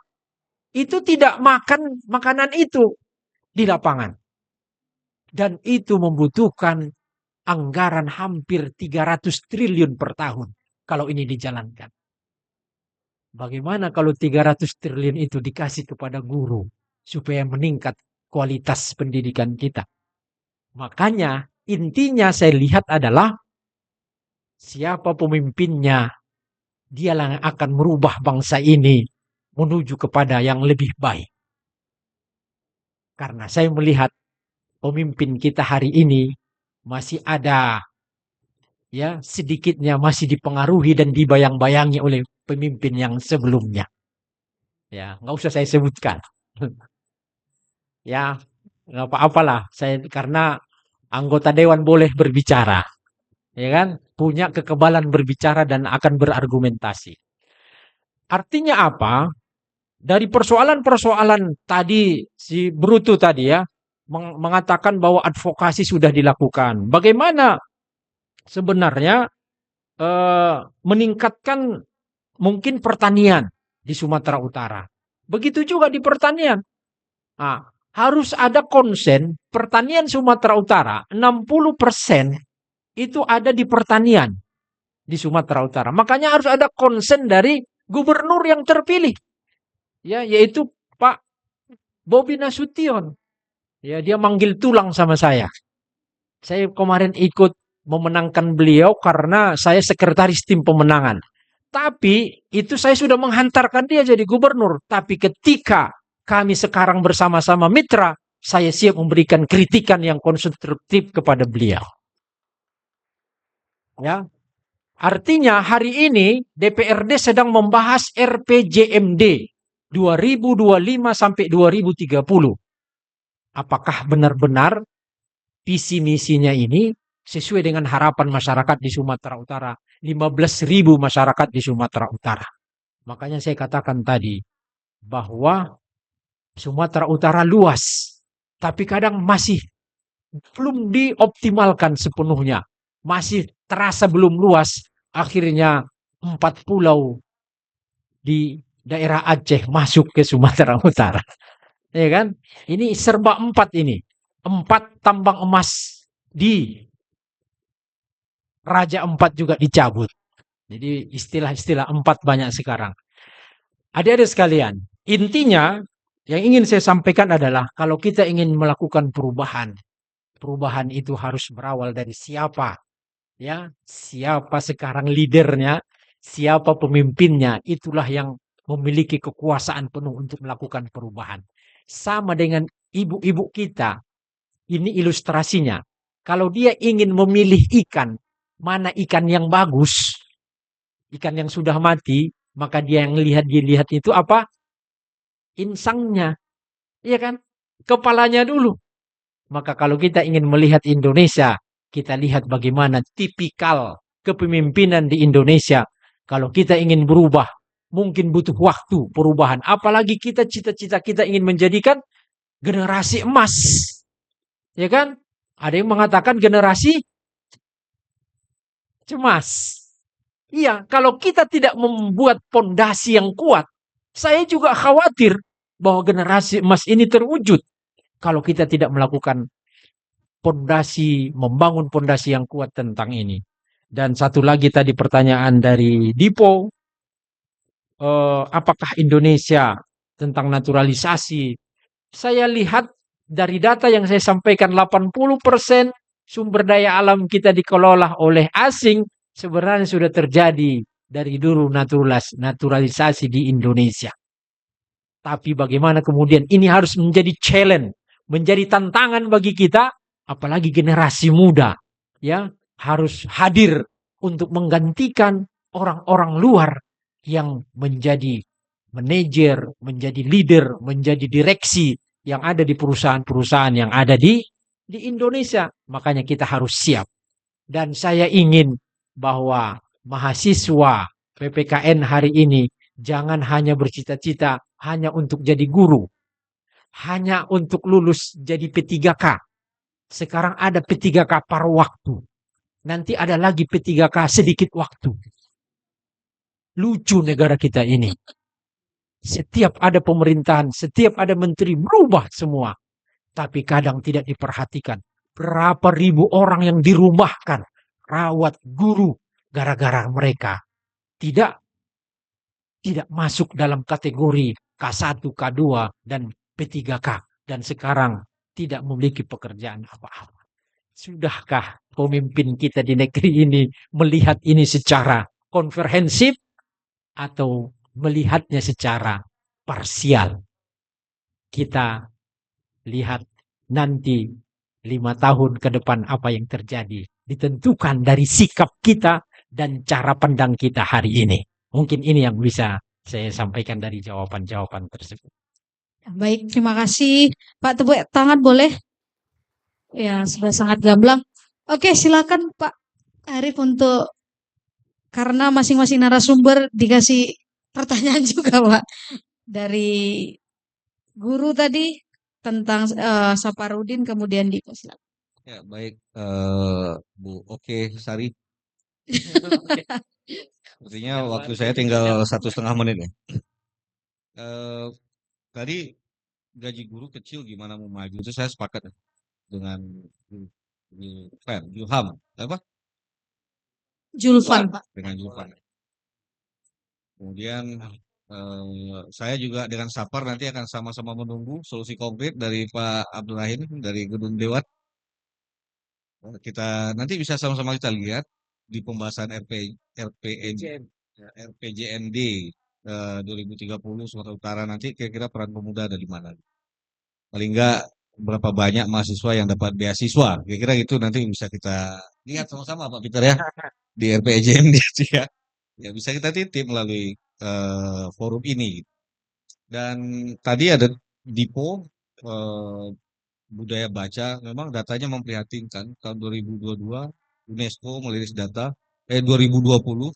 itu tidak makan makanan itu di lapangan. Dan itu membutuhkan anggaran hampir 300 triliun per tahun kalau ini dijalankan. Bagaimana kalau 300 triliun itu dikasih kepada guru supaya meningkat kualitas pendidikan kita? Makanya intinya saya lihat adalah siapa pemimpinnya, dialah yang akan merubah bangsa ini menuju kepada yang lebih baik. Karena saya melihat pemimpin kita hari ini masih ada, ya, sedikitnya masih dipengaruhi dan dibayang-bayangi oleh pemimpin yang sebelumnya. Ya, nggak usah saya sebutkan. Ya, nggak apa-apalah. Saya karena anggota dewan boleh berbicara, ya kan? Punya kekebalan berbicara dan akan berargumentasi. Artinya apa? Dari persoalan-persoalan tadi si Brutu tadi, ya, mengatakan bahwa advokasi sudah dilakukan. Bagaimana sebenarnya meningkatkan mungkin pertanian di Sumatera Utara. Begitu juga di pertanian. Nah, harus ada konsen pertanian Sumatera Utara, 60% itu ada di pertanian di Sumatera Utara. Makanya harus ada konsen dari gubernur yang terpilih, ya, yaitu Pak Bobi Nasution. Ya, dia manggil tulang sama saya. Saya kemarin ikut memenangkan beliau karena saya sekretaris tim pemenangan. Tapi itu saya sudah menghantarkan dia jadi gubernur. Tapi ketika kami sekarang bersama-sama mitra, saya siap memberikan kritikan yang konstruktif kepada beliau. Ya, artinya hari ini DPRD sedang membahas RPJMD 2025 sampai 2030. Apakah benar-benar visi misinya ini sesuai dengan harapan masyarakat di Sumatera Utara? 15.000 masyarakat di Sumatera Utara. Makanya saya katakan tadi bahwa Sumatera Utara luas, tapi kadang masih belum dioptimalkan sepenuhnya. Masih terasa belum luas. Akhirnya 4 pulau di daerah Aceh masuk ke Sumatera Utara. Ya kan? Ini serba 4 ini. 4 tambang emas di Raja 4 juga dicabut. Jadi istilah-istilah 4 banyak sekarang. Adik-adik sekalian, intinya yang ingin saya sampaikan adalah kalau kita ingin melakukan perubahan, perubahan itu harus berawal dari siapa? Ya, siapa sekarang leadernya, siapa pemimpinnya, itulah yang memiliki kekuasaan penuh untuk melakukan perubahan. Sama dengan ibu-ibu kita, ini ilustrasinya. Kalau dia ingin memilih ikan, mana ikan yang bagus, ikan yang sudah mati, maka dia lihat itu apa? Insangnya, iya kan? Kepalanya dulu. Maka kalau kita ingin melihat Indonesia, kita lihat bagaimana tipikal kepemimpinan di Indonesia. Kalau kita ingin berubah, mungkin butuh waktu perubahan. Apalagi kita cita-cita kita ingin menjadikan generasi emas. Ya kan? Ada yang mengatakan generasi cemas. Iya, kalau kita tidak membuat pondasi yang kuat, saya juga khawatir bahwa generasi emas ini terwujud. Kalau kita tidak melakukan pondasi, membangun pondasi yang kuat tentang ini. Dan satu lagi tadi pertanyaan dari Dipo, apakah Indonesia tentang naturalisasi? Saya lihat dari data yang saya sampaikan 80% sumber daya alam kita dikelola oleh asing sebenarnya sudah terjadi dari dulu naturalisasi di Indonesia. Tapi bagaimana kemudian ini harus menjadi challenge, menjadi tantangan bagi kita, apalagi generasi muda, ya, harus hadir untuk menggantikan orang-orang luar yang menjadi manajer, menjadi leader, menjadi direksi yang ada di perusahaan-perusahaan yang ada di Indonesia. Makanya kita harus siap. Dan saya ingin bahwa mahasiswa PPKN hari ini jangan hanya bercita-cita hanya untuk jadi guru, hanya untuk lulus jadi P3K. Sekarang ada P3K paruh waktu. Nanti ada lagi P3K sedikit waktu. Lucu negara kita ini. Setiap ada pemerintahan, setiap ada menteri berubah semua. Tapi kadang tidak diperhatikan. Berapa ribu orang yang dirumahkan, rawat guru, gara-gara mereka tidak masuk dalam kategori K1, K2, dan P3K. Dan sekarang tidak memiliki pekerjaan apa-apa. Sudahkah pemimpin kita di negeri ini melihat ini secara komprehensif atau melihatnya secara parsial? Kita lihat nanti 5 tahun ke depan apa yang terjadi. Ditentukan dari sikap kita dan cara pandang kita hari ini. Mungkin ini yang bisa saya sampaikan dari jawaban-jawaban tersebut. Baik, terima kasih. Pak, tepuk tangan boleh? Ya, sudah sangat gamblang. Oke, silakan Pak Arif untuk, karena masing-masing narasumber dikasih pertanyaan juga Pak. Dari guru tadi tentang Saparudin, kemudian Dipo, silakan. Ya, baik, Bu. Oke, Sari. Sepertinya waktu saya tinggal 1,5 menit ya. Tadi gaji guru kecil gimana mau maju itu saya sepakat ya, dengan Julham apa? Julfan Pak. Dengan Julfan. Kemudian saya juga dengan Sapar nanti akan sama-sama menunggu solusi konkret dari Pak Abdul Rahim dari Gedung Dewan. Kita nanti bisa sama-sama kita lihat di pembahasan RPJMD 2030 Sumatera Utara nanti kira-kira peran pemuda ada di mana. Paling enggak berapa banyak mahasiswa yang dapat beasiswa. Kira-kira gitu nanti bisa kita lihat sama-sama Pak Peter ya di RPJM ya. Ya bisa kita titip melalui forum ini. Dan tadi ada Dipo budaya baca, memang datanya memprihatinkan. Tahun 2022 UNESCO merilis data, 2020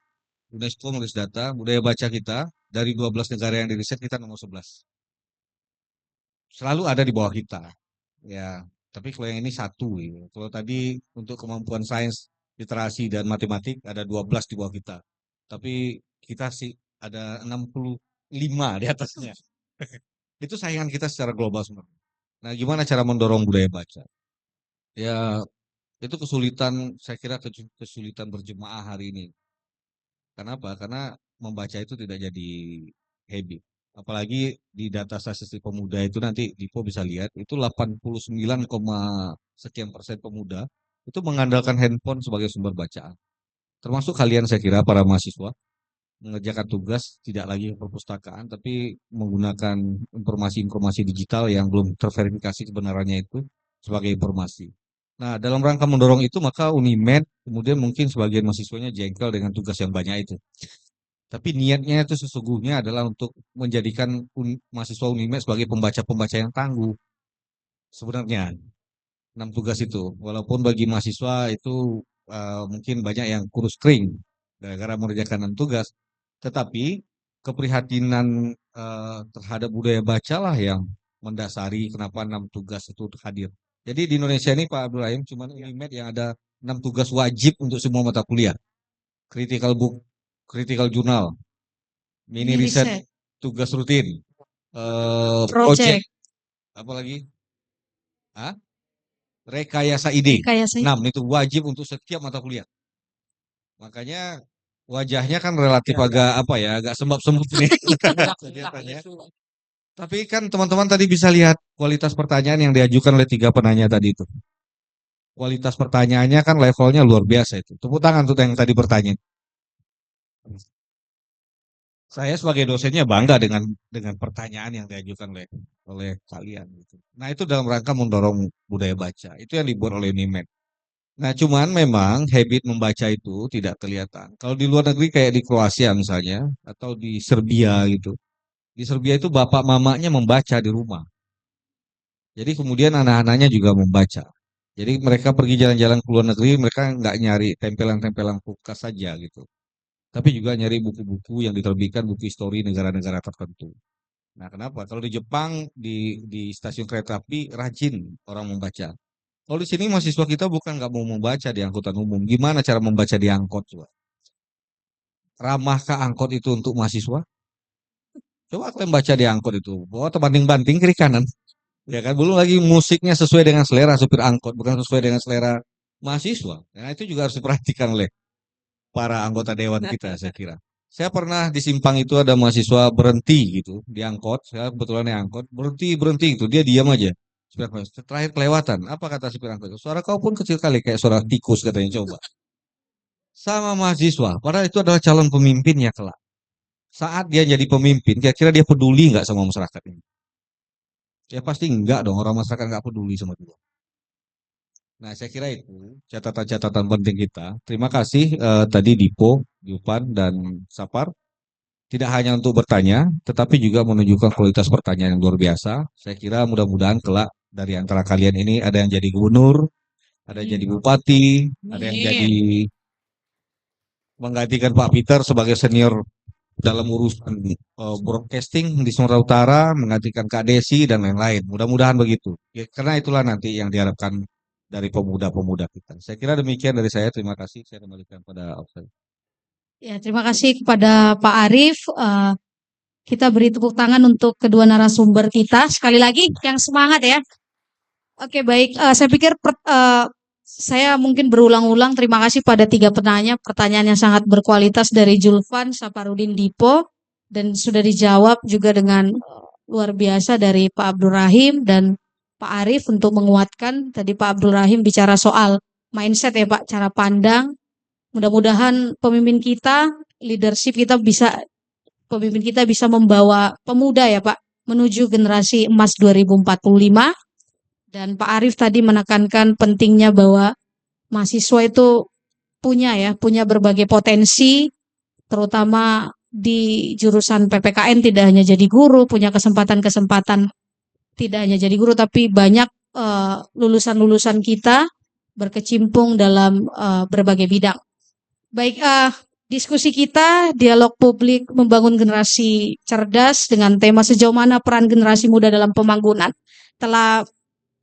UNESCO merilis data budaya baca kita dari 12 negara yang diriset kita nomor 11. Selalu ada di bawah kita. Ya, tapi kalau yang ini satu ya. Kalau tadi untuk kemampuan sains, literasi dan matematik ada 12 di bawah kita. Tapi kita sih ada 65 di atasnya. Itu saingan kita secara global sebenarnya. Nah, gimana cara mendorong budaya baca? Ya, itu kesulitan, saya kira kesulitan berjemaah hari ini. Kenapa? Karena membaca itu tidak jadi habit. Apalagi di data statistik pemuda itu nanti Dipo bisa lihat, itu 89, sekian persen pemuda itu mengandalkan handphone sebagai sumber bacaan. Termasuk kalian saya kira para mahasiswa mengerjakan tugas tidak lagi ke perpustakaan tapi menggunakan informasi-informasi digital yang belum terverifikasi kebenarannya itu sebagai informasi. Nah, dalam rangka mendorong itu maka Unimed kemudian mungkin sebagian mahasiswanya jengkel dengan tugas yang banyak itu. Tapi niatnya itu sesungguhnya adalah untuk menjadikan mahasiswa Unimed sebagai pembaca-pembaca yang tangguh. Sebenarnya 6 tugas itu, walaupun bagi mahasiswa itu mungkin banyak yang kurus kering gara-gara mengerjakan 6 tugas, tetapi keprihatinan terhadap budaya bacalah yang mendasari kenapa 6 tugas itu hadir. Jadi di Indonesia ini Pak Abdul Rahim cuma Unimed yang ada 6 tugas wajib untuk semua mata kuliah. Critical book, critical journal, mini riset, tugas rutin, project, apa lagi? Rekayasa ide. 6 itu wajib untuk setiap mata kuliah. Makanya wajahnya kan relatif agak apa ya, agak sembab-sembab nih. Tapi kan teman-teman tadi bisa lihat kualitas pertanyaan yang diajukan oleh 3 penanya tadi itu. Kualitas pertanyaannya kan levelnya luar biasa itu. Tepuk tangan untuk yang tadi bertanya. Saya sebagai dosennya bangga dengan pertanyaan yang diajukan oleh kalian gitu. Nah, itu dalam rangka mendorong budaya baca. Itu yang dibuat oleh Unimed. Nah, cuman memang habit membaca itu tidak kelihatan. Kalau di luar negeri kayak di Kroasia misalnya atau di Serbia gitu. Di Serbia itu bapak mamanya membaca di rumah. Jadi kemudian anak-anaknya juga membaca. Jadi mereka pergi jalan-jalan ke luar negeri, mereka nggak nyari tempelan-tempelan kulkas saja gitu. Tapi juga nyari buku-buku yang diterbitkan, buku histori negara-negara tertentu. Nah, kenapa? Kalau di Jepang, di stasiun kereta api, rajin orang membaca. Kalau di sini mahasiswa kita bukan nggak mau membaca di angkutan umum. Gimana cara membaca di angkot? Coba? Ramahkah angkot itu untuk mahasiswa? Coba kalian baca di angkot itu, bahwa terbanting-banting kiri kanan. Ya kan, belum lagi musiknya sesuai dengan selera supir angkot, bukan sesuai dengan selera mahasiswa. Nah, itu juga harus diperhatikan oleh para anggota dewan kita, saya kira. Saya pernah di Simpang itu ada mahasiswa berhenti gitu di angkot, saya kebetulan di angkot, berhenti gitu, dia diam aja. Terakhir kelewatan, apa kata supir angkot? Suara kau pun kecil kali, kayak suara tikus katanya, coba. Sama mahasiswa, padahal itu adalah calon pemimpinnya kelak. Saat dia jadi pemimpin, kira-kira dia peduli nggak sama masyarakat ini? Ya pasti enggak dong, orang masyarakat nggak peduli sama dia. Nah, saya kira itu catatan-catatan penting kita. Terima kasih tadi Dipo, Yupan, dan Sapar. Tidak hanya untuk bertanya, tetapi juga menunjukkan kualitas pertanyaan yang luar biasa. Saya kira mudah-mudahan kelak dari antara kalian ini ada yang jadi gubernur, ada yang jadi bupati, ada yang jadi menggantikan Pak Peter sebagai senior dalam urusan broadcasting di Sumatera Utara, menggantikan Kak Desi dan lain-lain. Mudah-mudahan begitu. Ya, karena itulah nanti yang diharapkan dari pemuda-pemuda kita. Saya kira demikian dari saya. Terima kasih. Saya kembalikan pada Aufsel. Ya, terima kasih kepada Pak Arief. Kita beri tepuk tangan untuk kedua narasumber kita. Sekali lagi, yang semangat ya. Oke, baik. Saya pikir saya mungkin berulang-ulang terima kasih pada 3 penanya, pertanyaan yang sangat berkualitas dari Julfan, Saparudin, Dipo, dan sudah dijawab juga dengan luar biasa dari Pak Abdul Rahim dan Pak Arief untuk menguatkan. Tadi Pak Abdul Rahim bicara soal mindset ya Pak, cara pandang. Mudah-mudahan pemimpin kita, leadership kita bisa, pemimpin kita bisa membawa pemuda ya Pak, menuju generasi emas 2045. Dan Pak Arief tadi menekankan pentingnya bahwa mahasiswa itu punya berbagai potensi, terutama di jurusan PPKN tidak hanya jadi guru, punya kesempatan-kesempatan tidak hanya jadi guru, tapi banyak lulusan-lulusan kita berkecimpung dalam berbagai bidang. Baik, diskusi kita, dialog publik membangun generasi cerdas dengan tema sejauh mana peran generasi muda dalam pembangunan telah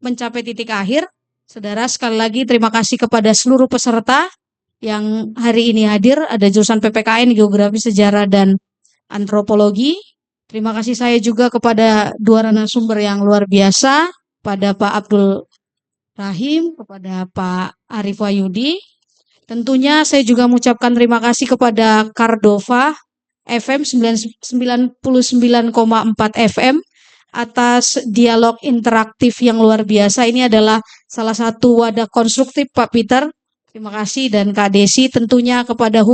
mencapai titik akhir. Saudara, sekali lagi terima kasih kepada seluruh peserta yang hari ini hadir. Ada jurusan PPKN, Geografi, Sejarah, dan Antropologi. Terima kasih saya juga kepada dua narasumber yang luar biasa, pada Pak Abdul Rahim, kepada Pak Arief Wahyudi. Tentunya saya juga mengucapkan terima kasih kepada Cardova FM 99,4 FM atas dialog interaktif yang luar biasa. Ini adalah salah satu wadah konstruktif Pak Peter. Terima kasih, dan Kak Desi tentunya kepada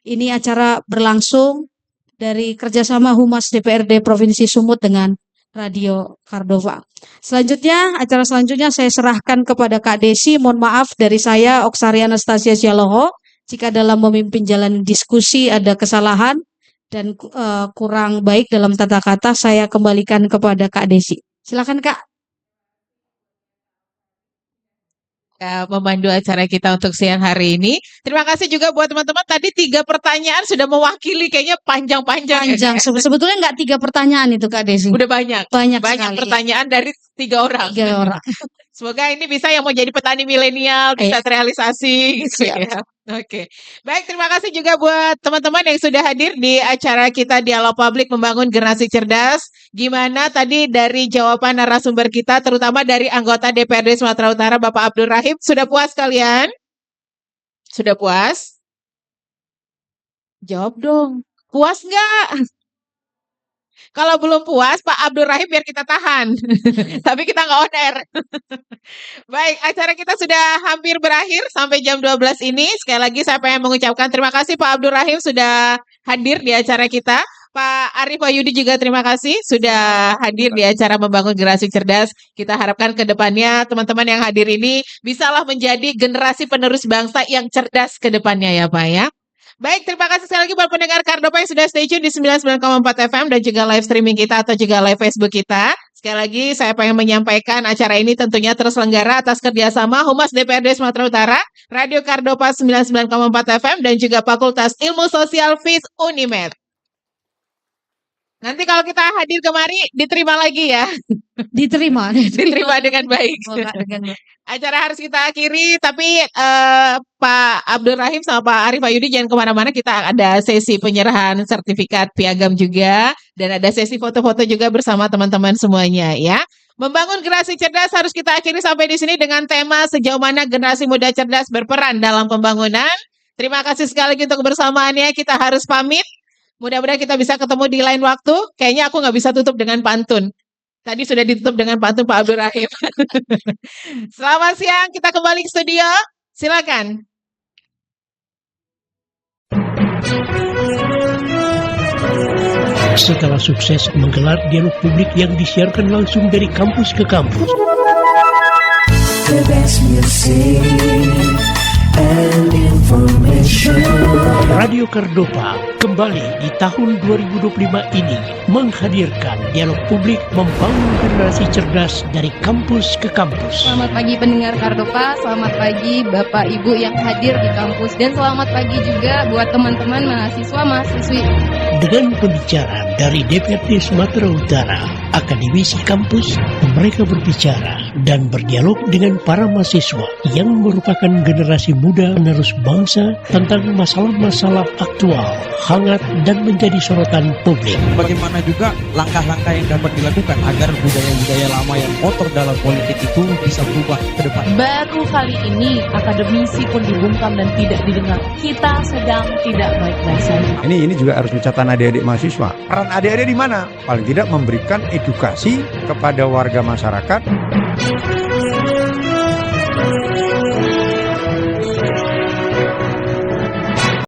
ini acara berlangsung dari kerjasama Humas DPRD Provinsi Sumut dengan Radio Cardova. Selanjutnya, acara selanjutnya saya serahkan kepada Kak Desi. Mohon maaf dari saya, Oksari Anastasia Sialoho, jika dalam memimpin jalan diskusi ada kesalahan dan kurang baik dalam tata kata, saya kembalikan kepada Kak Desi. Silakan Kak. Memandu acara kita untuk siang hari ini. Terima kasih juga buat teman-teman. Tadi 3 pertanyaan sudah mewakili, kayaknya panjang-panjang. Panjang. Ya. Sebetulnya nggak 3 pertanyaan itu Kak Desi. Udah banyak. Banyak pertanyaan dari 3 orang. 3 orang. Semoga ini bisa yang mau jadi petani milenial bisa terrealisasi gitu ya. Oke. Baik, terima kasih juga buat teman-teman yang sudah hadir di acara kita Dialog Publik Membangun Generasi Cerdas. Gimana tadi dari jawaban narasumber kita, terutama dari anggota DPRD Sumatera Utara Bapak Abdul Rahim, sudah puas kalian? Sudah puas? Jawab dong. Puas nggak? Kalau belum puas, Pak Abdul Rahim biar kita tahan. Tapi kita nggak on air. Baik, acara kita sudah hampir berakhir sampai jam 12 ini. Sekali lagi saya pengen mengucapkan terima kasih Pak Abdul Rahim sudah hadir di acara kita. Pak Arief Wahyudi juga terima kasih sudah hadir di acara Membangun Generasi Cerdas. Kita harapkan ke depannya teman-teman yang hadir ini bisalah menjadi generasi penerus bangsa yang cerdas ke depannya ya Pak ya. Baik, terima kasih sekali lagi buat pendengar Cardova yang sudah stay tune di 99,4 FM dan juga live streaming kita atau juga live Facebook kita. Sekali lagi saya pengen menyampaikan acara ini tentunya terselenggara atas kerjasama Humas DPRD Sumatera Utara, Radio Cardova 99,4 FM dan juga Fakultas Ilmu Sosial FIS Unimed. Nanti kalau kita hadir kemari diterima lagi ya. Diterima dengan baik. Acara harus kita akhiri, tapi Pak Abdul Rahim sama Pak Arief Wahyudi jangan kemana-mana, kita ada sesi penyerahan sertifikat piagam juga, dan ada sesi foto-foto juga bersama teman-teman semuanya ya. Membangun generasi cerdas harus kita akhiri sampai di sini dengan tema sejauh mana generasi muda cerdas berperan dalam pembangunan. Terima kasih sekali lagi untuk kebersamaannya, kita harus pamit. Mudah-mudahan kita bisa ketemu di lain waktu. Kayaknya aku nggak bisa tutup dengan pantun. Tadi sudah ditutup dengan pantun Pak Abdul Rahim. Selamat siang, kita kembali ke studio. Silakan. Setelah sukses menggelar dialog publik yang disiarkan langsung dari kampus ke kampus, The best music and information. Radio Cardova kembali di tahun 2025 ini menghadirkan dialog publik membangun generasi cerdas dari kampus ke kampus. Selamat pagi pendengar Cardova, selamat pagi Bapak Ibu yang hadir di kampus, dan selamat pagi juga buat teman-teman mahasiswa-mahasiswi. Dengan pembicara dari DPRD Sumatera Utara, akademisi kampus, mereka berbicara dan berdialog dengan para mahasiswa yang merupakan generasi muda penerus bangsa tentang masalah-masalah aktual, hangat, dan menjadi sorotan publik. Bagaimana juga langkah-langkah yang dapat dilakukan agar budaya-budaya lama yang kotor dalam politik itu bisa berubah ke depan. Baru kali ini akademisi pun dibungkam dan tidak didengar. Kita sedang tidak baik-baik saja. Ini juga harus mencatat adik-adik mahasiswa. Peran adik-adik di mana? Paling tidak memberikan edukasi kepada warga masyarakat